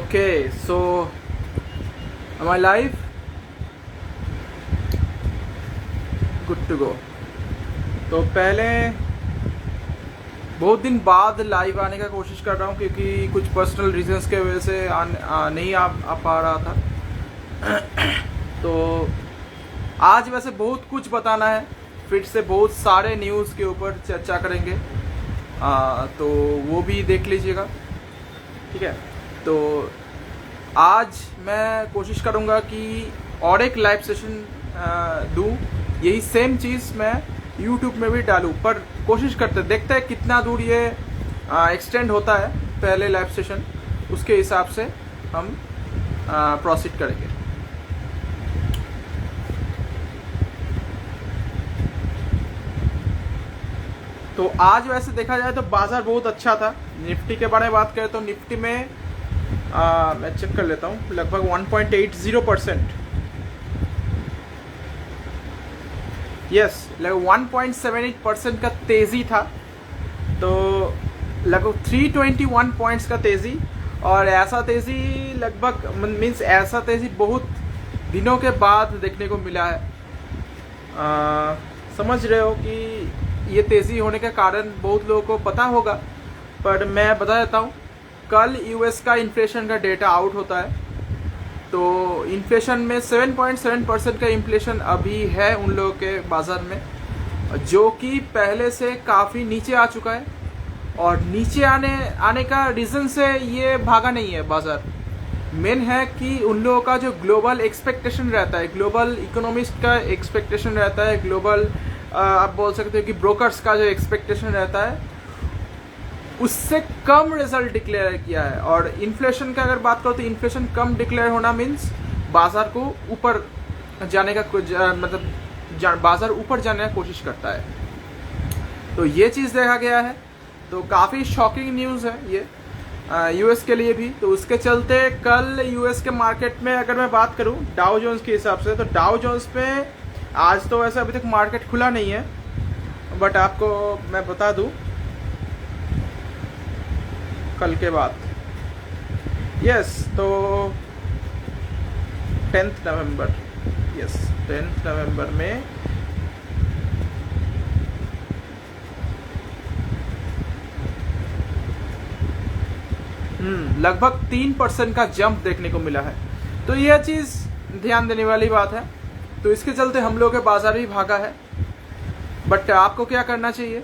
Okay, so am I live? Good to go. तो पहले बहुत दिन बाद लाइव आने का कोशिश कर रहा हूँ क्योंकि कुछ पर्सनल रीजंस के वजह से नहीं आ पा रहा था। तो आज वैसे बहुत कुछ बताना है, फिर से बहुत सारे न्यूज़ के ऊपर चर्चा करेंगे, तो वो भी देख लीजिएगा, ठीक है। तो आज मैं कोशिश करूँगा कि और एक लाइव सेशन दूँ, यही सेम चीज़ मैं YouTube में भी डालूँ, पर कोशिश करते देखते हैं कितना दूर ये एक्सटेंड होता है पहले लाइव सेशन, उसके हिसाब से हम प्रोसीड करेंगे। तो आज वैसे देखा जाए तो बाजार बहुत अच्छा था। निफ्टी के बारे में बात करें तो निफ्टी में मैं चेक कर लेता हूँ, लगभग 1.80%, यस, लगभग 1.78% का तेज़ी था। तो लगभग 321 पॉइंट्स का तेज़ी, और ऐसा तेज़ी लगभग मीन्स ऐसा तेज़ी बहुत दिनों के बाद देखने को मिला है। समझ रहे हो कि ये तेज़ी होने का कारण बहुत लोगों को पता होगा, पर मैं बता देता हूँ। कल यूएस का इन्फ्लेशन का डेटा आउट होता है, तो इन्फ्लेशन में 7.7% का इन्फ्लेशन अभी है उन लोगों के बाज़ार में, जो कि पहले से काफ़ी नीचे आ चुका है। और नीचे आने का रीज़न से ये भागा नहीं है बाज़ार, मेन है कि उन लोगों का जो ग्लोबल एक्सपेक्टेशन रहता है, ग्लोबल इकोनॉमिस्ट का एक्सपेक्टेशन रहता है, ग्लोबल आप बोल सकते हो कि ब्रोकर्स का जो एक्सपेक्टेशन रहता है, उससे कम रिजल्ट डिक्लेयर किया है। और इन्फ्लेशन का अगर बात करो तो इन्फ्लेशन कम डिक्लेयर होना मीन्स बाजार को ऊपर जाने का बाजार ऊपर जाने की कोशिश करता है। तो ये चीज़ देखा गया है, तो काफ़ी शॉकिंग न्यूज़ है ये यूएस के लिए भी। तो उसके चलते कल यूएस के मार्केट में अगर मैं बात करूं डाउ जोन्स के हिसाब से, तो डाउ जोन्स पे आज तो वैसे अभी तक मार्केट खुला नहीं है, बट आपको मैं बता दूं कल के बाद, यस, तो 10 नवंबर, यस 10 नवंबर में लगभग 3% का जंप देखने को मिला है। तो यह चीज़ ध्यान देने वाली बात है। तो इसके चलते हम लोग के बाजार भी भागा है, बट आपको क्या करना चाहिए,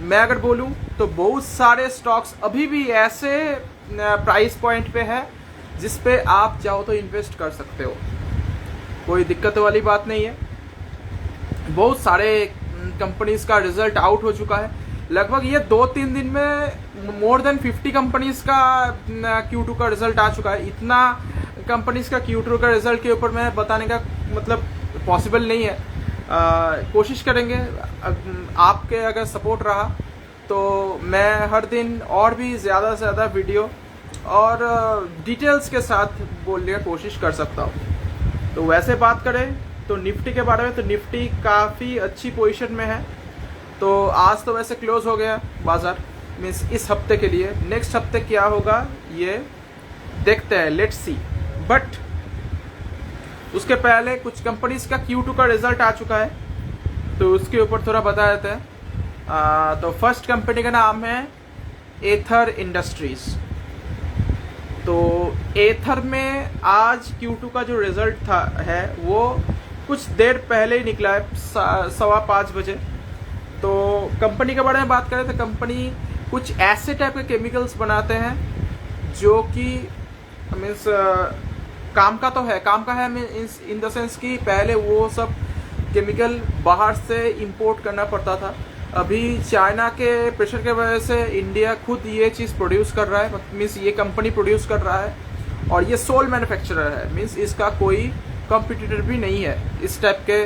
मैं अगर बोलूं तो बहुत सारे स्टॉक्स अभी भी ऐसे प्राइस पॉइंट पे है जिस पे आप चाहो तो इन्वेस्ट कर सकते हो, कोई दिक्कत वाली बात नहीं है। बहुत सारे कंपनीज का रिजल्ट आउट हो चुका है, लगभग ये 2-3 दिन में मोर देन 50 कंपनीज का Q2 का रिजल्ट आ चुका है। इतना कंपनीज का Q2 का रिजल्ट के ऊपर मैं बताने का मतलब पॉसिबल नहीं है। कोशिश करेंगे, आपके अगर सपोर्ट रहा तो मैं हर दिन और भी ज़्यादा से ज़्यादा वीडियो और डिटेल्स के साथ बोलने की कोशिश कर सकता हूँ। तो वैसे बात करें तो निफ्टी के बारे में, तो निफ्टी काफ़ी अच्छी पोजीशन में है। तो आज तो वैसे क्लोज हो गया बाज़ार, मीन्स इस हफ्ते के लिए। नेक्स्ट हफ्ते क्या होगा ये देखते हैं, लेट्स सी। बट उसके पहले कुछ कंपनीज का Q2 का रिजल्ट आ चुका है, तो उसके ऊपर थोड़ा बता देते हैं। तो फर्स्ट कंपनी का नाम है एथर इंडस्ट्रीज। तो एथर में आज Q2 का जो रिजल्ट है वो कुछ देर पहले ही निकला है, 5:15 बजे। तो कंपनी के बारे में बात करें तो कंपनी कुछ ऐसे टाइप के केमिकल्स बनाते हैं जो कि मीन्स काम का है मीन्स इन द सेंस कि पहले वो सब केमिकल बाहर से इंपोर्ट करना पड़ता था। अभी चाइना के प्रेशर के वजह से इंडिया खुद ये चीज़ प्रोड्यूस कर रहा है, मीन्स ये कंपनी प्रोड्यूस कर रहा है, और ये सोल मैन्युफैक्चरर है, मीन्स इसका कोई कंपटीटर भी नहीं है इस टाइप के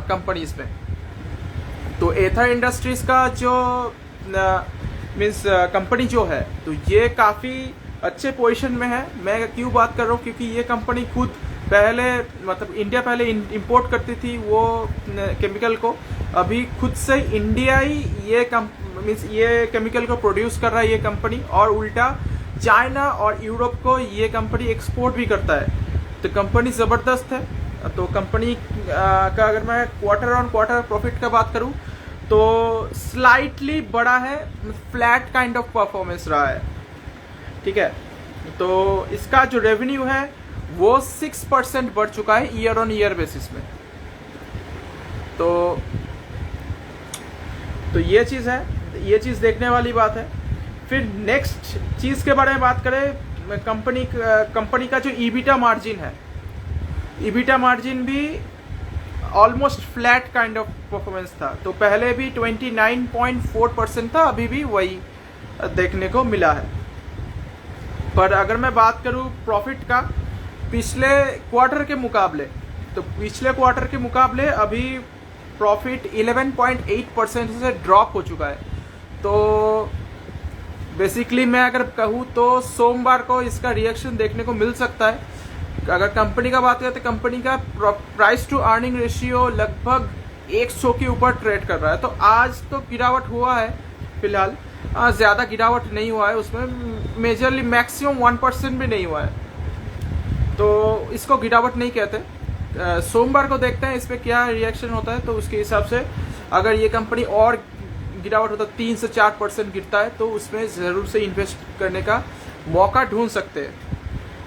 कंपनीज में। तो एथर इंडस्ट्रीज का जो मीन्स कंपनी जो है, तो ये काफ़ी अच्छे पोजीशन में है। मैं क्यों बात कर रहा हूँ, क्योंकि ये कंपनी खुद पहले इंडिया पहले इंपोर्ट करती थी वो केमिकल को, अभी खुद से इंडिया ही ये मीन्स ये केमिकल को प्रोड्यूस कर रहा है ये कंपनी, और उल्टा चाइना और यूरोप को ये कंपनी एक्सपोर्ट भी करता है। तो कंपनी ज़बरदस्त है। तो कंपनी का अगर मैं क्वार्टर ऑन क्वार्टर प्रॉफिट का बात करूं तो स्लाइटली बड़ा है, फ्लैट काइंड ऑफ परफॉर्मेंस रहा है, ठीक है। तो इसका जो रेवेन्यू है वो 6% बढ़ चुका है ईयर ऑन ईयर बेसिस में। तो ये चीज़ है, ये चीज़ देखने वाली बात है। फिर नेक्स्ट चीज़ के बारे में बात करें, कंपनी का जो ईबिटा मार्जिन है, ईबिटा मार्जिन भी almost flat kind of performance था। तो पहले भी 29.4% था, अभी भी वही देखने को मिला है। पर अगर मैं बात करूं प्रॉफिट का पिछले क्वार्टर के मुकाबले, तो पिछले क्वार्टर के मुकाबले अभी प्रॉफिट 11.8% से ड्रॉप हो चुका है। तो बेसिकली मैं अगर कहूँ तो सोमवार को इसका रिएक्शन देखने को मिल सकता है। अगर कंपनी का बात करें तो कंपनी का प्राइस टू अर्निंग रेशियो लगभग 100 के ऊपर ट्रेड कर रहा है। तो आज तो गिरावट हुआ है, फिलहाल ज़्यादा गिरावट नहीं हुआ है, उसमें मेजरली मैक्सिमम 1% भी नहीं हुआ है, तो इसको गिरावट नहीं कहते। सोमवार को देखते हैं इस पर क्या रिएक्शन होता है। तो उसके हिसाब से अगर ये कंपनी और गिरावट होता है 3 से 4% गिरता है तो उसमें ज़रूर से इन्वेस्ट करने का मौका ढूंढ सकते हैं,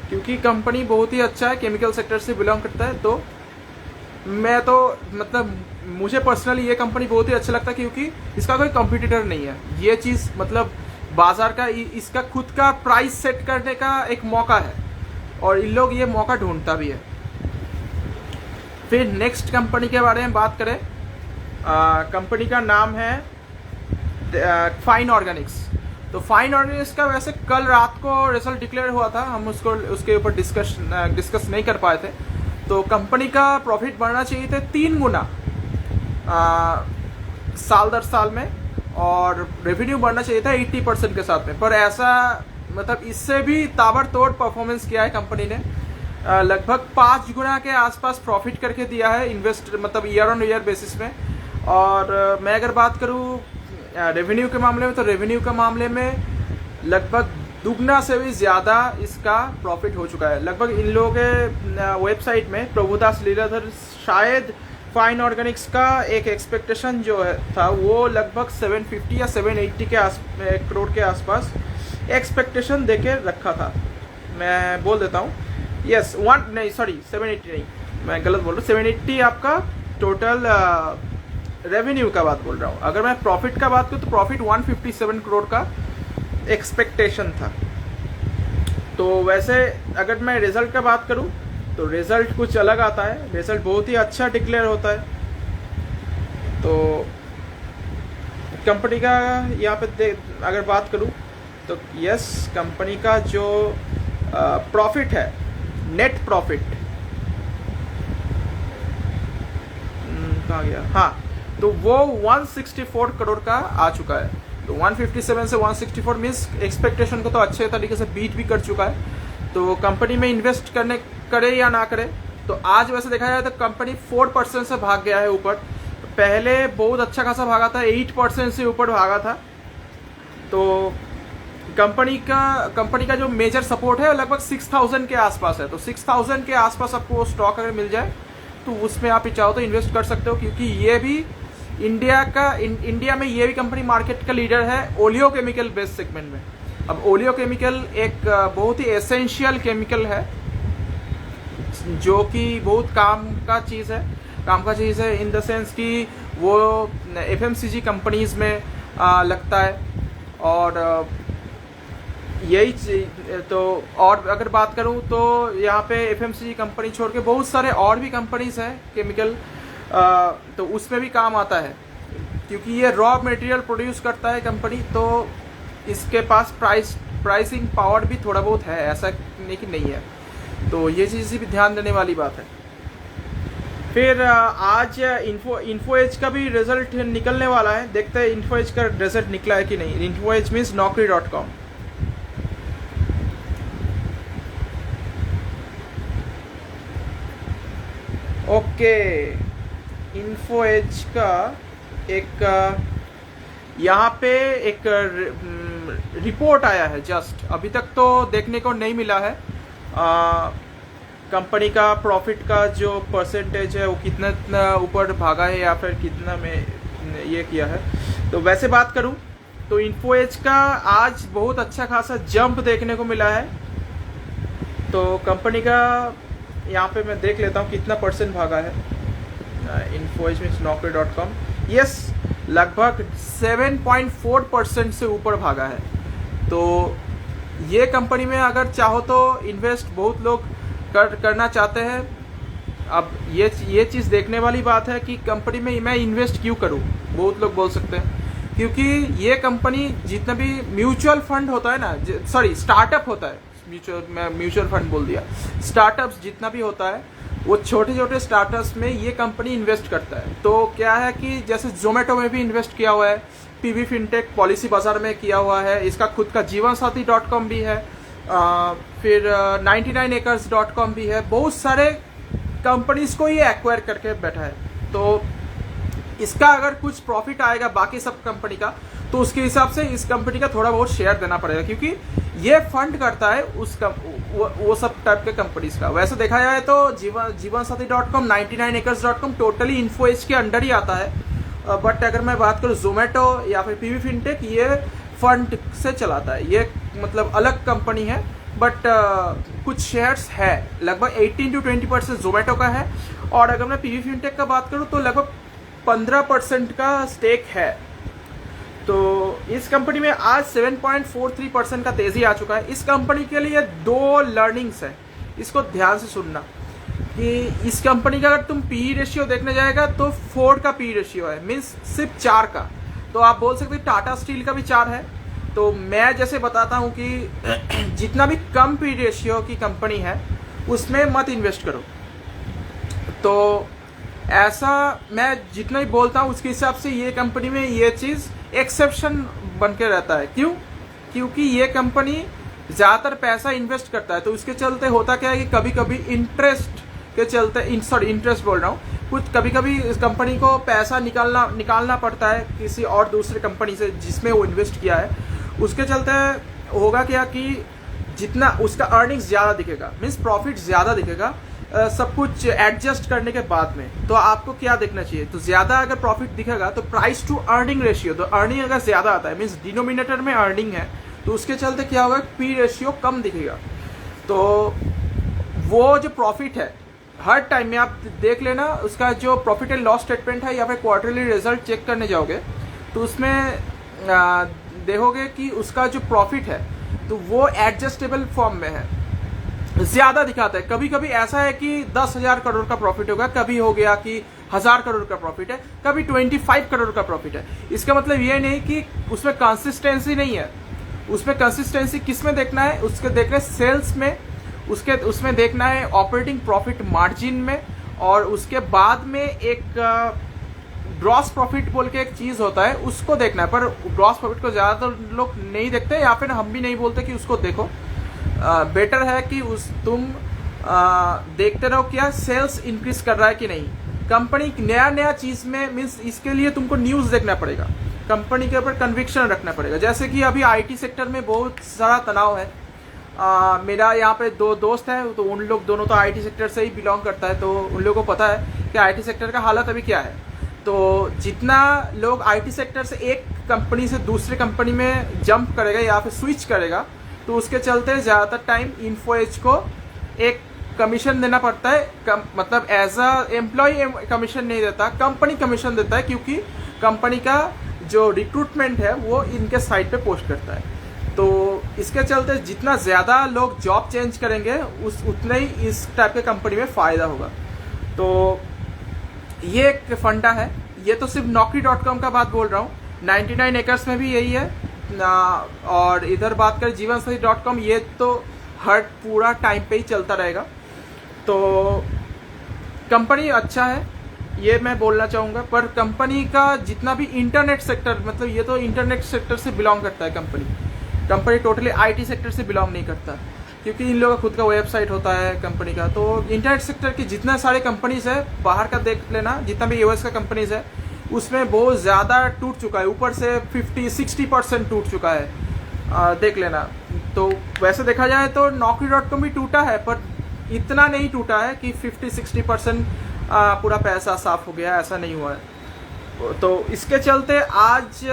क्योंकि कंपनी बहुत ही अच्छा है, केमिकल सेक्टर से बिलोंग करता है। तो मैं तो मतलब मुझे पर्सनली ये कंपनी बहुत ही अच्छा लगता है, क्योंकि इसका कोई कंपटीटर नहीं है। ये चीज़ मतलब बाजार का इसका खुद का प्राइस सेट करने का एक मौका है, और इन लोग ये मौका ढूंढता भी है। फिर नेक्स्ट कंपनी के बारे में बात करें, कंपनी का नाम है फाइन ऑर्गेनिक्स। तो फाइन ऑर्गेनिक्स का वैसे कल रात को रिजल्ट डिक्लेयर हुआ था, हम उसके ऊपर डिस्कस नहीं कर पाए थे। तो कंपनी का प्रॉफिट बढ़ना चाहिए थे 3 गुना साल दर साल में, और रेवेन्यू बढ़ना चाहिए था 80% के साथ में। पर ऐसा मतलब इससे भी ताबड़तोड़ परफॉर्मेंस किया है कंपनी ने, लगभग 5 गुना के आसपास प्रॉफिट करके दिया है इन्वेस्ट मतलब ईयर ऑन ईयर बेसिस में। और मैं अगर बात करूँ रेवेन्यू के मामले में, तो रेवेन्यू के मामले में लगभग दुगना से भी ज़्यादा इसका प्रॉफिट हो चुका है। लगभग इन लोगों के वेबसाइट में प्रभुदास लीलाधर शायद फाइन ऑर्गेनिक्स का एक एक्सपेक्टेशन जो है था वो लगभग 750 या 780 करोड़ के आसपास एक्सपेक्टेशन देके रखा था। मैं बोल देता हूँ, यस 780 नहीं, मैं गलत बोल रहा हूँ, 780 आपका टोटल रेवेन्यू का बात बोल रहा हूँ। अगर मैं प्रॉफिट का बात करूँ तो प्रॉफिट 157 करोड़ का एक्सपेक्टेशन था। तो वैसे अगर मैं रिजल्ट का बात करूँ तो रिजल्ट कुछ अलग आता है, रिजल्ट बहुत ही अच्छा डिक्लेयर होता है। तो कंपनी का यहाँ पे अगर बात करूँ तो यस, कंपनी का जो प्रॉफिट है, नेट प्रॉफिट कहाँ गया, हाँ, तो वो 164 करोड़ का आ चुका है। तो 157 से 164 मीन्स एक्सपेक्टेशन को तो अच्छे तरीके से बीट भी कर चुका है। तो कंपनी में इन्वेस्ट करे या ना करे, तो आज वैसे देखा जाए तो कंपनी 4% से भाग गया है ऊपर। पहले बहुत अच्छा खासा भागा था, 8% से ऊपर भागा था। तो कंपनी का जो मेजर सपोर्ट है लगभग 6000 के आसपास है। तो 6000 के आसपास आपको स्टॉक अगर मिल जाए तो उसमें आप चाहो तो इन्वेस्ट कर सकते हो, क्योंकि ये भी इंडिया में ये भी कंपनी मार्केट का लीडर है ओलियो केमिकल बेस्ड सेगमेंट में। अब ओलियो केमिकल एक बहुत ही एसेंशियल केमिकल है, जो कि बहुत काम का चीज़ है इन द सेंस कि वो FMCG कंपनीज में लगता है। और यही तो, और अगर बात करूं तो यहाँ पे FMCG कंपनी छोड़ के बहुत सारे और भी कंपनीज हैं केमिकल, तो उसमें भी काम आता है, क्योंकि ये रॉ मटेरियल प्रोड्यूस करता है कंपनी। तो इसके पास प्राइसिंग पावर भी थोड़ा बहुत है, ऐसा नहीं है। तो ये चीज़ भी ध्यान देने वाली बात है। फिर आज इन्फो एज का भी रिजल्ट निकलने वाला है, देखते हैं इन्फो एज का रिजल्ट निकला है कि नहीं। Info Edge means naukri.com। Okay, Info Edge का एक यहाँ पे एक रिपोर्ट आया है जस्ट, अभी तक तो देखने को नहीं मिला है कंपनी का प्रॉफिट का जो परसेंटेज है वो कितना ऊपर भागा है या फिर कितना में ये किया है। तो वैसे बात करूं तो इन्फो एज का आज बहुत अच्छा खासा जंप देखने को मिला है। तो कंपनी का यहाँ पे मैं देख लेता हूँ कितना परसेंट भागा है। Info Edge means naukri.com, yes लगभग 7.4% से ऊपर भागा है। तो ये कंपनी में अगर चाहो तो इन्वेस्ट बहुत लोग करना चाहते हैं। अब ये चीज़ देखने वाली बात है कि कंपनी में मैं इन्वेस्ट क्यों करूं, बहुत लोग बोल सकते हैं क्योंकि ये कंपनी जितना भी म्यूचुअल फंड होता है ना, सॉरी स्टार्टअप होता है, म्यूचुअल फंड बोल दिया, स्टार्टअप्स जितना भी होता है वो छोटे छोटे स्टार्टअप्स में ये कंपनी इन्वेस्ट करता है। तो क्या है कि जैसे जोमेटो में भी इन्वेस्ट किया हुआ है, पीवी फिनटेक पॉलिसी बाजार में किया हुआ है, इसका खुद का जीवनसाथी.com भी है, फिर 99acres.com भी है, बहुत सारे कंपनीज को ये एक्वायर करके बैठा है। तो इसका अगर कुछ प्रॉफिट आएगा बाकी सब कंपनी का तो उसके हिसाब से इस कंपनी का थोड़ा बहुत शेयर देना पड़ेगा क्योंकि ये फंड करता है वो सब टाइप के कंपनीज का। वैसे देखा जाए तो जीवनसाथी.com 99acres.com टोटली इन्फो एज के अंडर ही आता है। बट अगर मैं बात करूँ जोमेटो या फिर पीवी फिनटेक, ये फंड से चलाता है, ये मतलब अलग कंपनी है। बट कुछ शेयर्स है, लगभग 18 to 20% जोमेटो का है और अगर मैं पीवी फिनटेक का बात करूँ तो लगभग 15% का स्टेक है। तो इस कंपनी में आज 7.43% का तेजी आ चुका है। इस कंपनी के लिए 2 लर्निंग्स है, इसको ध्यान से सुनना कि इस कंपनी का अगर तुम पी रेशियो देखने जाएगा तो 4 का पी रेशियो है, मीन्स सिर्फ 4 का। तो आप बोल सकते टाटा स्टील का भी 4 है। तो मैं जैसे बताता हूं कि जितना भी कम पी रेशियो की कंपनी है उसमें मत इन्वेस्ट करो। तो ऐसा मैं जितना ही बोलता हूं उसके हिसाब से ये कंपनी में ये चीज़ एक्सेप्शन बन के रहता है। क्यों? क्योंकि ये कंपनी ज़्यादातर पैसा इन्वेस्ट करता है। तो उसके चलते होता क्या है कि कभी कभी इंटरेस्ट के चलते, इंटरेस्ट बोल रहा हूँ, कुछ कभी कभी इस कंपनी को पैसा निकालना पड़ता है किसी और दूसरे कंपनी से जिसमें वो इन्वेस्ट किया है। उसके चलते होगा क्या कि जितना उसका अर्निंग्स ज़्यादा दिखेगा, मीन्स प्रॉफिट ज़्यादा दिखेगा सब कुछ एडजस्ट करने के बाद में। तो आपको क्या देखना चाहिए? तो ज़्यादा अगर प्रॉफिट दिखेगा तो प्राइस टू अर्निंग रेशियो, तो अर्निंग अगर ज़्यादा आता है मीन्स डिनोमिनेटर में अर्निंग है तो उसके चलते क्या होगा, पी रेशियो कम दिखेगा। तो वो जो प्रॉफिट है हर टाइम में आप देख लेना, उसका जो प्रॉफिट एंड लॉस स्टेटमेंट है या फिर क्वार्टरली रिजल्ट चेक करने जाओगे तो उसमें देखोगे कि उसका जो प्रॉफिट है तो वो एडजस्टेबल फॉर्म में है, ज्यादा दिखाता है। कभी कभी ऐसा है कि 10,000 करोड़ का प्रॉफिट होगा, कभी हो गया कि 1,000 करोड़ का प्रॉफिट है, कभी 25 करोड़ का प्रॉफिट है। इसका मतलब ये नहीं कि उसमें कंसिस्टेंसी नहीं है। उसमें कंसिस्टेंसी किस में देखना है? उसके देखना है सेल्स में, उसमें देखना है ऑपरेटिंग प्रॉफिट मार्जिन में, और उसके बाद में एक ग्रॉस प्रॉफिट बोल के एक चीज होता है उसको देखना है। पर ग्रॉस प्रॉफिट को ज्यादातर लोग नहीं देखते या फिर हम भी नहीं बोलते कि उसको देखो। बेटर है कि तुम देखते रहो क्या सेल्स इंक्रीज कर रहा है कि नहीं। कंपनी नया चीज में मीन्स इसके लिए तुमको न्यूज देखना पड़ेगा, कंपनी के ऊपर कन्विक्शन रखना पड़ेगा। जैसे कि अभी आईटी सेक्टर में बहुत सारा तनाव है। मेरा यहाँ पे 2 दोस्त हैं तो उन लोग दोनों तो आईटी सेक्टर से ही बिलोंग करता है, तो उन लोगों को पता है कि आईटी सेक्टर का हालत अभी क्या है। तो जितना लोग आईटी सेक्टर से एक कंपनी से दूसरे कंपनी में जंप करेगा या फिर स्विच करेगा तो उसके चलते ज़्यादातर टाइम इन्फो एज को एक कमीशन देना पड़ता है। मतलब एज अ एम्प्लॉय कमीशन नहीं देता, कंपनी कमीशन देता है, क्योंकि कंपनी का जो रिक्रूटमेंट है वो इनके साइट पे पोस्ट करता है। तो इसके चलते जितना ज़्यादा लोग जॉब चेंज करेंगे उतना ही इस टाइप के कंपनी में फ़ायदा होगा। तो ये एक फंडा है। ये तो सिर्फ naukri.com का बात बोल रहा हूँ, 99 एकर्स में भी यही है। और इधर बात करें जीवनसाथी.com, ये तो हर पूरा टाइम पे ही चलता रहेगा। तो कंपनी अच्छा है ये मैं बोलना चाहूँगा। पर कंपनी का जितना भी इंटरनेट सेक्टर, मतलब ये तो इंटरनेट सेक्टर से बिलोंग करता है कंपनी टोटली आईटी सेक्टर से बिलोंग नहीं करता, क्योंकि इन लोगों का खुद का वेबसाइट होता है कंपनी का। तो इंटरनेट सेक्टर की जितना सारे कंपनीज है बाहर का देख लेना, जितना भी यूएस का कंपनीज है उसमें बहुत ज़्यादा टूट चुका है, ऊपर से 50-60% टूट चुका है। देख लेना। तो वैसे देखा जाए तो Naukri.com भी टूटा है, पर इतना नहीं टूटा है कि 50-60% पूरा पैसा साफ हो गया, ऐसा नहीं हुआ है। तो इसके चलते आज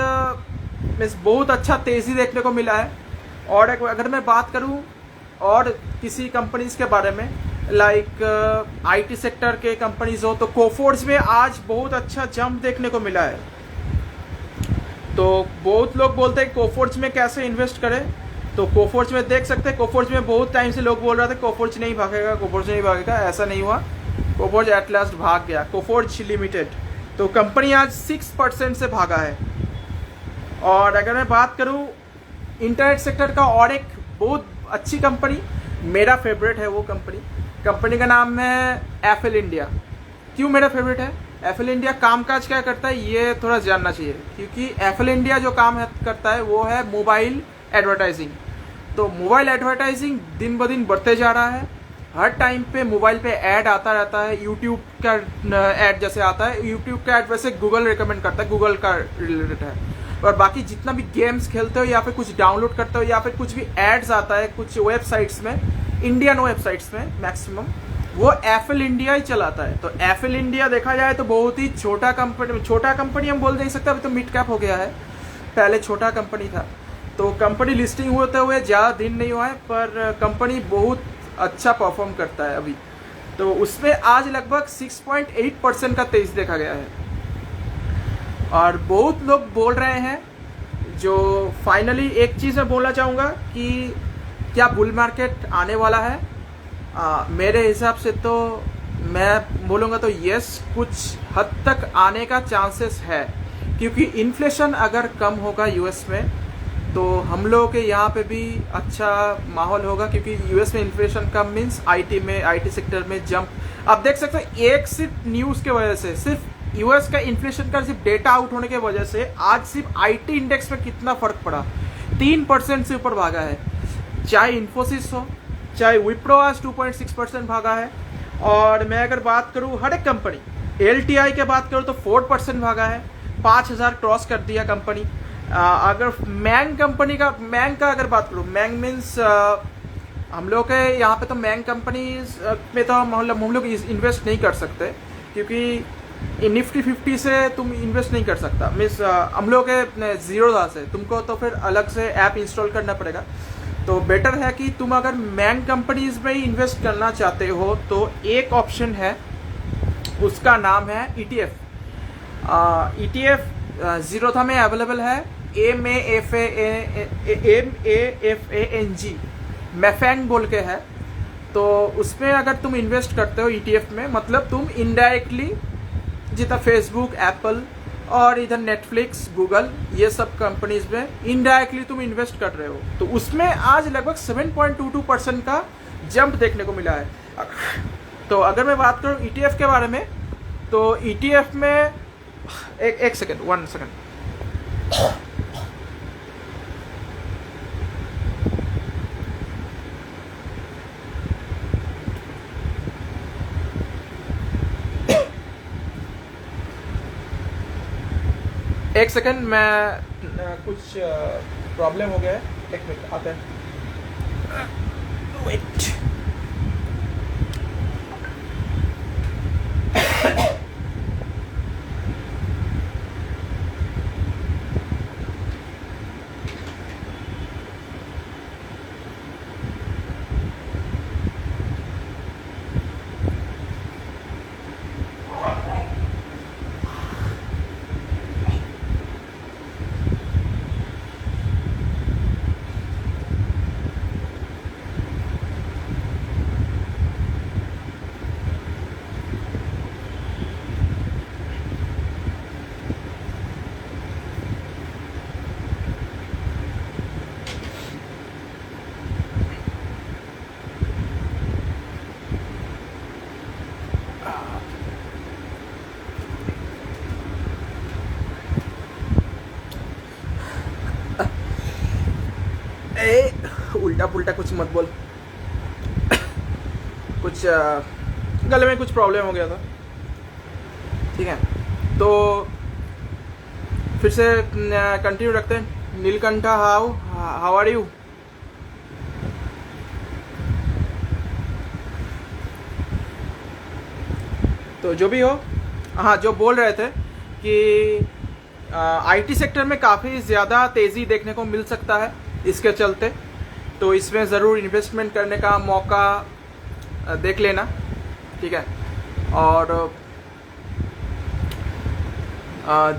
बहुत अच्छा तेज़ी देखने को मिला है। और अगर मैं बात करूं और किसी कंपनीज के बारे में, लाइक आईटी सेक्टर के कंपनीज हो, तो कोफोर्ज में आज बहुत अच्छा जंप देखने को मिला है। तो बहुत लोग बोलते हैं कोफोर्ज में कैसे इन्वेस्ट करें, तो कोफोर्ज में देख सकते हैं। कोफोर्ज में बहुत टाइम से लोग बोल रहे थे कोफोर्ज नहीं भागेगा, कोफोर्ज नहीं भागेगा, ऐसा नहीं हुआ। कोफोर्ज एट लास्ट भाग गया। कोफोर्ज लिमिटेड तो कंपनी आज 6% से भागा है। और अगर मैं बात करूं इंटरनेट सेक्टर का, और एक बहुत अच्छी कंपनी, मेरा फेवरेट है वो कंपनी का नाम है एफएल इंडिया। क्यों मेरा फेवरेट है? एफएल इंडिया कामकाज क्या करता है ये थोड़ा जानना चाहिए, क्योंकि एफएल इंडिया जो काम करता है वो है मोबाइल एडवर्टाइजिंग। तो मोबाइल एडवर्टाइजिंग दिन ब दिन बढ़ते जा रहा है। हर टाइम पे मोबाइल पे ऐड आता रहता है। यूट्यूब का ऐड जैसे आता है, यूट्यूब का ऐड वैसे गूगल रिकमेंड करता है, गूगल का रिलेटेड है। और बाकी जितना भी गेम्स खेलते हो या फिर कुछ डाउनलोड करते हो या फिर कुछ भी एड्स आता है कुछ वेबसाइट्स में, इंडियन वेबसाइट्स में मैक्सिमम, वो एफएल इंडिया ही चलाता है। तो एफएल इंडिया देखा जाए तो बहुत ही छोटा कंपनी हम बोल नहीं सकते, अभी तो मिड कैप हो गया है, पहले छोटा कंपनी था। तो कंपनी लिस्टिंग होते हुए ज़्यादा दिन नहीं हुआ है, पर कंपनी बहुत अच्छा परफॉर्म करता है अभी। तो उसमें आज लगभग 6.8% का तेज देखा गया है। और बहुत लोग बोल रहे हैं, जो फाइनली एक चीज़ मैं बोलना चाहूँगा कि क्या बुल मार्केट आने वाला है? मेरे हिसाब से तो मैं बोलूँगा तो यस, कुछ हद तक आने का चांसेस है, क्योंकि इन्फ्लेशन अगर कम होगा यूएस में तो हम लोगों के यहाँ पे भी अच्छा माहौल होगा, क्योंकि यूएस में inflation come means IT sector में जंप। आप देख सकते हैं एक सिर्फ न्यूज़ के वजह से, सिर्फ यूएस का इन्फ्लेशन का सिर्फ डेटा आउट होने की वजह से आज सिर्फ आईटी इंडेक्स में कितना फर्क पड़ा, 3% से ऊपर भागा है। चाहे इन्फोसिस हो, चाहे विप्रो आज 2.6% भागा है। और मैं अगर बात करूँ हर एक कंपनी, एलटीआई के बात करूँ तो 4% भागा है, 5000 क्रॉस कर दिया कंपनी। अगर मैंग का अगर बात करूँ, मैंग मीन्स हम लोग के यहाँ पे तो मैंग कंपनी में तो हम लोग इन्वेस्ट नहीं कर सकते, क्योंकि निफ्टी 50 से तुम इन्वेस्ट नहीं कर सकता। मीन्स हम लोग के जीरोधा से तुमको तो फिर अलग से ऐप इंस्टॉल करना पड़ेगा। तो बेटर है कि तुम अगर मैंग कंपनीज में ही इन्वेस्ट करना चाहते हो तो एक ऑप्शन है, उसका नाम है ईटीएफ। ईटीएफ जीरोधा में अवेलेबल है, MAFANG मैफैंग बोल के है। तो उसमें अगर तुम इन्वेस्ट करते हो ईटीएफ में, मतलब तुम इनडायरेक्टली जितना फेसबुक, एप्पल और इधर नेटफ्लिक्स, गूगल, ये सब कंपनीज में इनडायरेक्टली तुम इन्वेस्ट कर रहे हो। तो उसमें आज लगभग 7.22% का जंप देखने को मिला है। तो अगर मैं बात करूँ ईटीएफ के बारे में, तो ईटीएफ में एक सेकेंड, 1 सेकेंड। एक सेकेंड, मैं कुछ प्रॉब्लम हो गया है, एक मिनट आते हैं, वेट। उल्टा पुल्टा कुछ मत बोल, कुछ गले में कुछ प्रॉब्लम हो गया था, ठीक है। तो फिर से कंटिन्यू रखते हैं। Neelkantha, how are you? तो जो भी हो, हाँ, जो बोल रहे थे कि आईटी सेक्टर में काफ़ी ज़्यादा तेज़ी देखने को मिल सकता है इसके चलते, तो इसमें ज़रूर इन्वेस्टमेंट करने का मौका देख लेना, ठीक है। और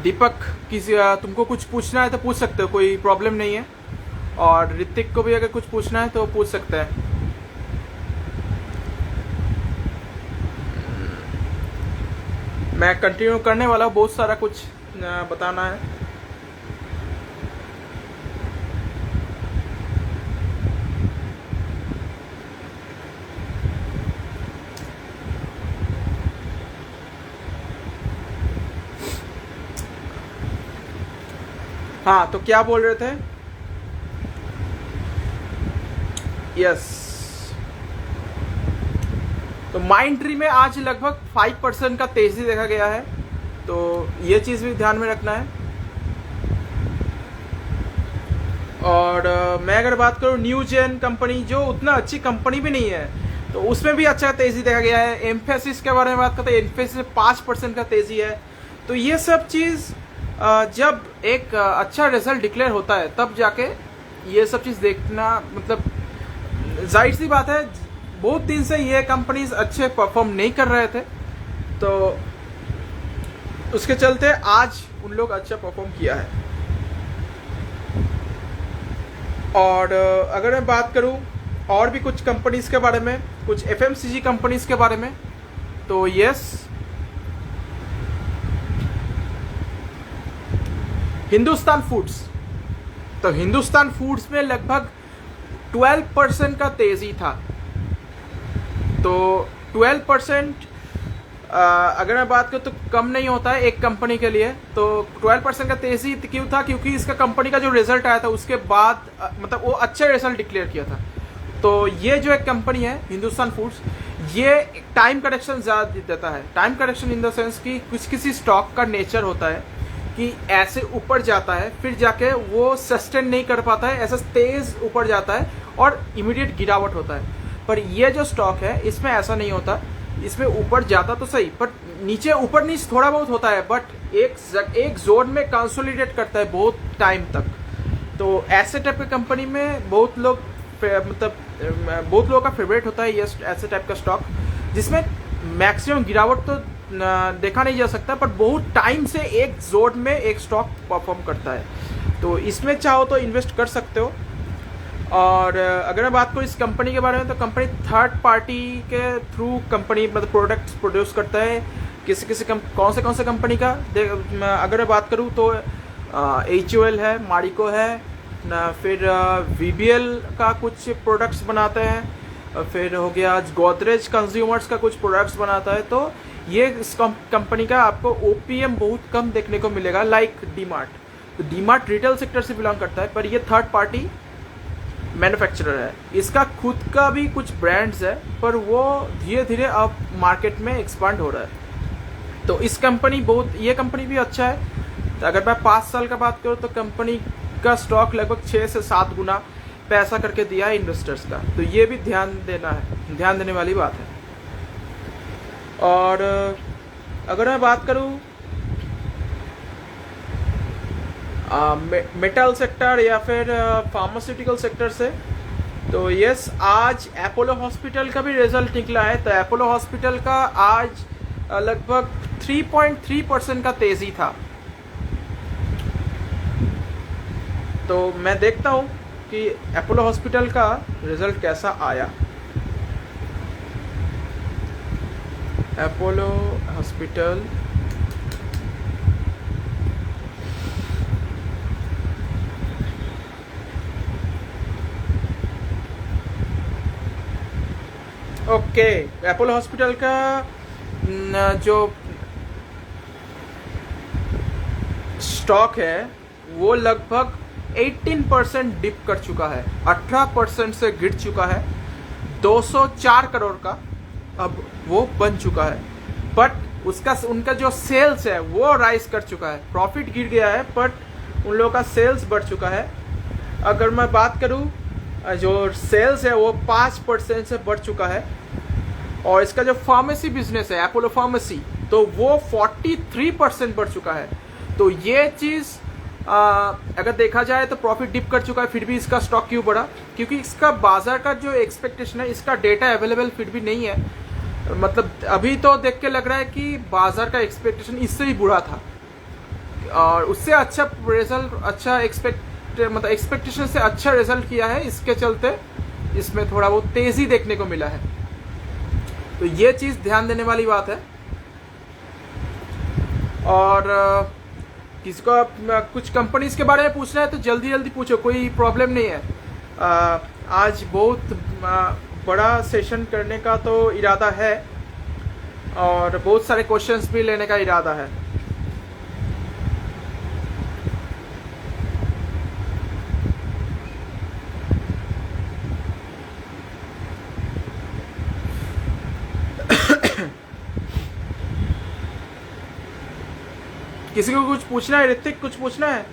दीपक, किसी तुमको कुछ पूछना है तो पूछ सकते हो, कोई प्रॉब्लम नहीं है। और ऋतिक को भी अगर कुछ पूछना है तो पूछ सकते हैं। मैं कंटिन्यू करने वाला हूँ, बहुत सारा कुछ बताना है। हाँ, तो क्या बोल रहे थे? यस, तो माइंड ट्री में आज लगभग 5% का तेजी देखा गया है, तो ये चीज़ भी ध्यान में रखना है। और मैं अगर बात करूँ न्यूजेन कंपनी, जो उतना अच्छी कंपनी भी नहीं है, तो उसमें भी अच्छा तेजी देखा गया है। एम्फेसिस के बारे में बात करते हैं, एम्फेसिस में 5% का तेजी है। तो ये सब चीज़ जब एक अच्छा रिजल्ट डिक्लेयर होता है तब जाके ये सब चीज़ देखना, मतलब जाहिर सी बात है, बहुत दिन से ये कंपनीज अच्छे परफॉर्म नहीं कर रहे थे, तो उसके चलते आज उन लोग अच्छा परफॉर्म किया है। और अगर मैं बात करूं और भी कुछ कंपनीज के बारे में, कुछ एफएमसीजी कंपनीज के बारे में, तो यस, हिंदुस्तान फूड्स, तो हिंदुस्तान फूड्स में लगभग 12% का तेजी था। तो 12% अगर मैं बात करूँ तो कम नहीं होता है एक कंपनी के लिए। तो 12% का तेजी क्यों था? क्योंकि इसका कंपनी का जो रिजल्ट आया था उसके बाद मतलब वो अच्छा रिजल्ट डिक्लेयर किया था। तो ये जो एक कंपनी है हिंदुस्तान फूड्स, ये टाइम करेक्शन ज़्यादा देता है। Time correction in the sense कि कुछ किसी स्टॉक का नेचर होता है कि ऐसे ऊपर जाता है, फिर जाके वो सस्टेन नहीं कर पाता है, ऐसा तेज ऊपर जाता है और इमीडिएट गिरावट होता है। पर ये जो स्टॉक है इसमें ऐसा नहीं होता, इसमें ऊपर जाता तो सही, बट नीचे ऊपर नीचे थोड़ा बहुत होता है, बट एक जोन में कंसोलिडेट करता है बहुत टाइम तक। तो ऐसे टाइप की कंपनी में बहुत लोग मतलब बहुत लोगों का फेवरेट होता है ये ऐसे टाइप का स्टॉक, जिसमें मैक्सिमम गिरावट तो देखा नहीं जा सकता, पर बहुत टाइम से एक जोन में एक स्टॉक परफॉर्म करता है। तो इसमें चाहो तो इन्वेस्ट कर सकते हो। और अगर मैं बात करूँ इस कंपनी के बारे में, तो कंपनी थर्ड पार्टी के थ्रू कंपनी मतलब प्रोडक्ट्स प्रोड्यूस करता है। कौन से कंपनी का अगर मैं बात करूँ तो HUL है, मारिको है ना, फिर VBL का कुछ प्रोडक्ट्स बनाते हैं, फिर हो गया गोदरेज कंज्यूमर्स का कुछ प्रोडक्ट्स बनाता है। तो ये इस कंपनी का आपको OPM बहुत कम देखने को मिलेगा, लाइक डीमार्ट। तो डीमार्ट रिटेल सेक्टर से बिलोंग करता है, पर ये थर्ड पार्टी मैन्युफैक्चरर है। इसका खुद का भी कुछ ब्रांड्स है, पर वो धीरे धीरे अब मार्केट में एक्सपांड हो रहा है। तो ये कंपनी भी अच्छा है। तो अगर मैं 5 साल का बात करूँ तो कंपनी का स्टॉक लगभग 6 से 7 गुना पैसा करके दिया है इन्वेस्टर्स का। तो ये भी ध्यान देने वाली बात है। और अगर मैं बात करूँ मेटल सेक्टर या फिर फार्मास्यूटिकल सेक्टर से, तो यस, आज अपोलो हॉस्पिटल का भी रिजल्ट निकला है। तो अपोलो हॉस्पिटल का आज लगभग 3.3% का तेजी था। तो मैं देखता हूं कि अपोलो हॉस्पिटल का रिजल्ट कैसा आया। Apollo hospital, okay, Apollo hospital का जो स्टॉक है वो लगभग 18% डिप कर चुका है, 18% से गिर चुका है। 204 करोड़ का अब वो बन चुका है। बट उसका उनका जो सेल्स है वो राइज कर चुका है। प्रॉफिट गिर गया है बट उन लोगों का सेल्स बढ़ चुका है। अगर मैं बात करूं, जो सेल्स है वो 5% से बढ़ चुका है। और इसका जो फार्मेसी बिजनेस है, अपोलो फार्मेसी, तो वो 43% बढ़ चुका है। तो ये चीज़ अगर देखा जाए तो प्रॉफिट डिप कर चुका है, फिर भी इसका स्टॉक क्यों बढ़ा? क्योंकि इसका बाजार का जो एक्सपेक्टेशन है, इसका डेटा अवेलेबल फिर भी नहीं है। मतलब अभी तो देख के लग रहा है कि बाजार का एक्सपेक्टेशन इससे ही बुरा था और उससे अच्छा रिजल्ट, अच्छा मतलब एक्सपेक्टेशन से अच्छा रिजल्ट किया है। इसके चलते इसमें थोड़ा बहुत तेजी देखने को मिला है। तो ये चीज़ ध्यान देने वाली बात है। और किसको कुछ कंपनीज के बारे में पूछना है तो जल्दी जल्दी पूछो, कोई प्रॉब्लम नहीं है। आज बहुत बड़ा सेशन करने का तो इरादा है और बहुत सारे क्वेश्चंस भी लेने का इरादा है। किसी को कुछ पूछना है? ऋतिक, कुछ पूछना है?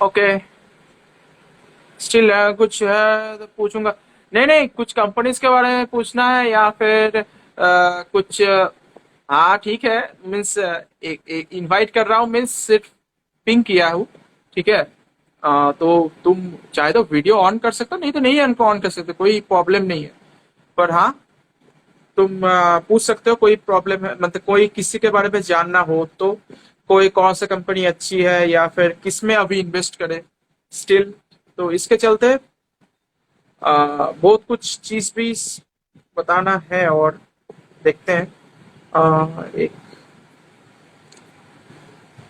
ओके, स्टिल कुछ है तो पूछूंगा। नहीं नहीं, कुछ कंपनीज के बारे में पूछना है या फिर कुछ हाँ ठीक है। मीन्स एक इनवाइट कर रहा हूँ, मीन्स सिर्फ पिंक किया हूँ, ठीक है। तो तुम चाहे तो वीडियो ऑन कर सकते हो, नहीं तो नहीं ऑन कर सकते, कोई प्रॉब्लम नहीं है। पर हाँ, तुम पूछ सकते हो, कोई प्रॉब्लम है मतलब कोई किसी के बारे में जानना हो तो, कोई कौन सा कंपनी अच्छी है या फिर किस में अभी इन्वेस्ट करें स्टिल। तो इसके चलते बहुत कुछ चीज भी बताना है और देखते हैं। एक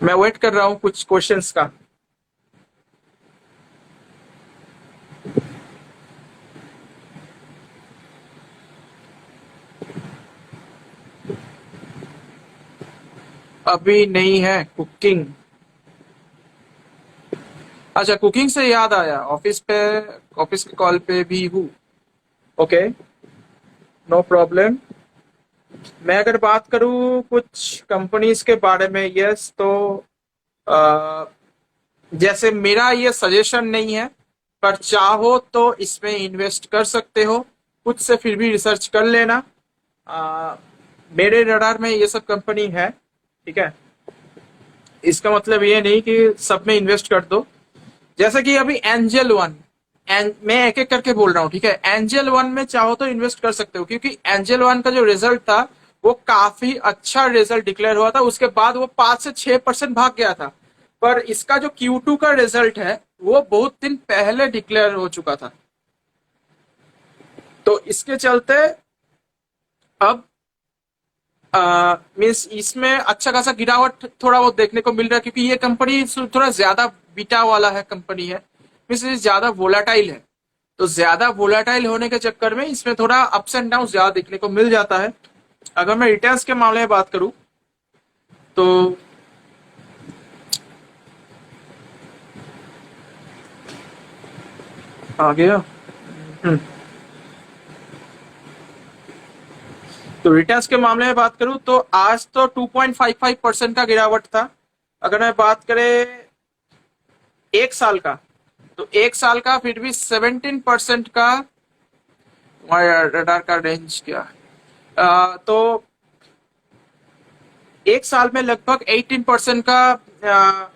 मैं वेट कर रहा हूँ कुछ क्वेश्चंस का। अभी नहीं है कुकिंग। अच्छा, कुकिंग से याद आया, ऑफिस के कॉल पे भी हूँ। Okay, no problem. मैं अगर बात करूँ कुछ कंपनीज के बारे में, यस, तो अ, जैसे मेरा ये सजेशन नहीं है, पर चाहो तो इसमें इन्वेस्ट कर सकते हो, कुछ से फिर भी रिसर्च कर लेना। अ, मेरे रडार में ये सब कंपनी है, ठीक है। इसका मतलब ये नहीं कि सब में इन्वेस्ट कर दो। जैसे कि अभी एंजल वन, मैं एक एक करके बोल रहा हूँ, ठीक है। एंजल वन में चाहो तो इन्वेस्ट कर सकते हो, क्योंकि एंजल वन का जो रिजल्ट था वो काफी अच्छा रिजल्ट डिक्लेयर हुआ था। उसके बाद वो 5 से 6% भाग गया था। पर इसका जो Q2 का रिजल्ट है वो बहुत दिन पहले डिक्लेयर हो चुका था। तो इसके चलते अब मीन्स इसमें अच्छा खासा गिरावट थोड़ा बहुत देखने को मिल रहा है, क्योंकि ये कंपनी थोड़ा ज्यादा बीटा वाला है कंपनी है, मीन्स ज्यादा वोलाटाइल है। तो ज्यादा वोलाटाइल होने के चक्कर में इसमें थोड़ा अप्स एंड डाउन ज्यादा देखने को मिल जाता है। अगर मैं रिटर्न्स के मामले में बात करूं तो आ गया। तो रिटर्न्स के मामले में बात करूं तो आज तो 2.55% का गिरावट था। अगर मैं बात करें एक साल का, तो एक साल का फिर भी 17% का। रडार का रेंज क्या है? तो एक साल में लगभग 18% का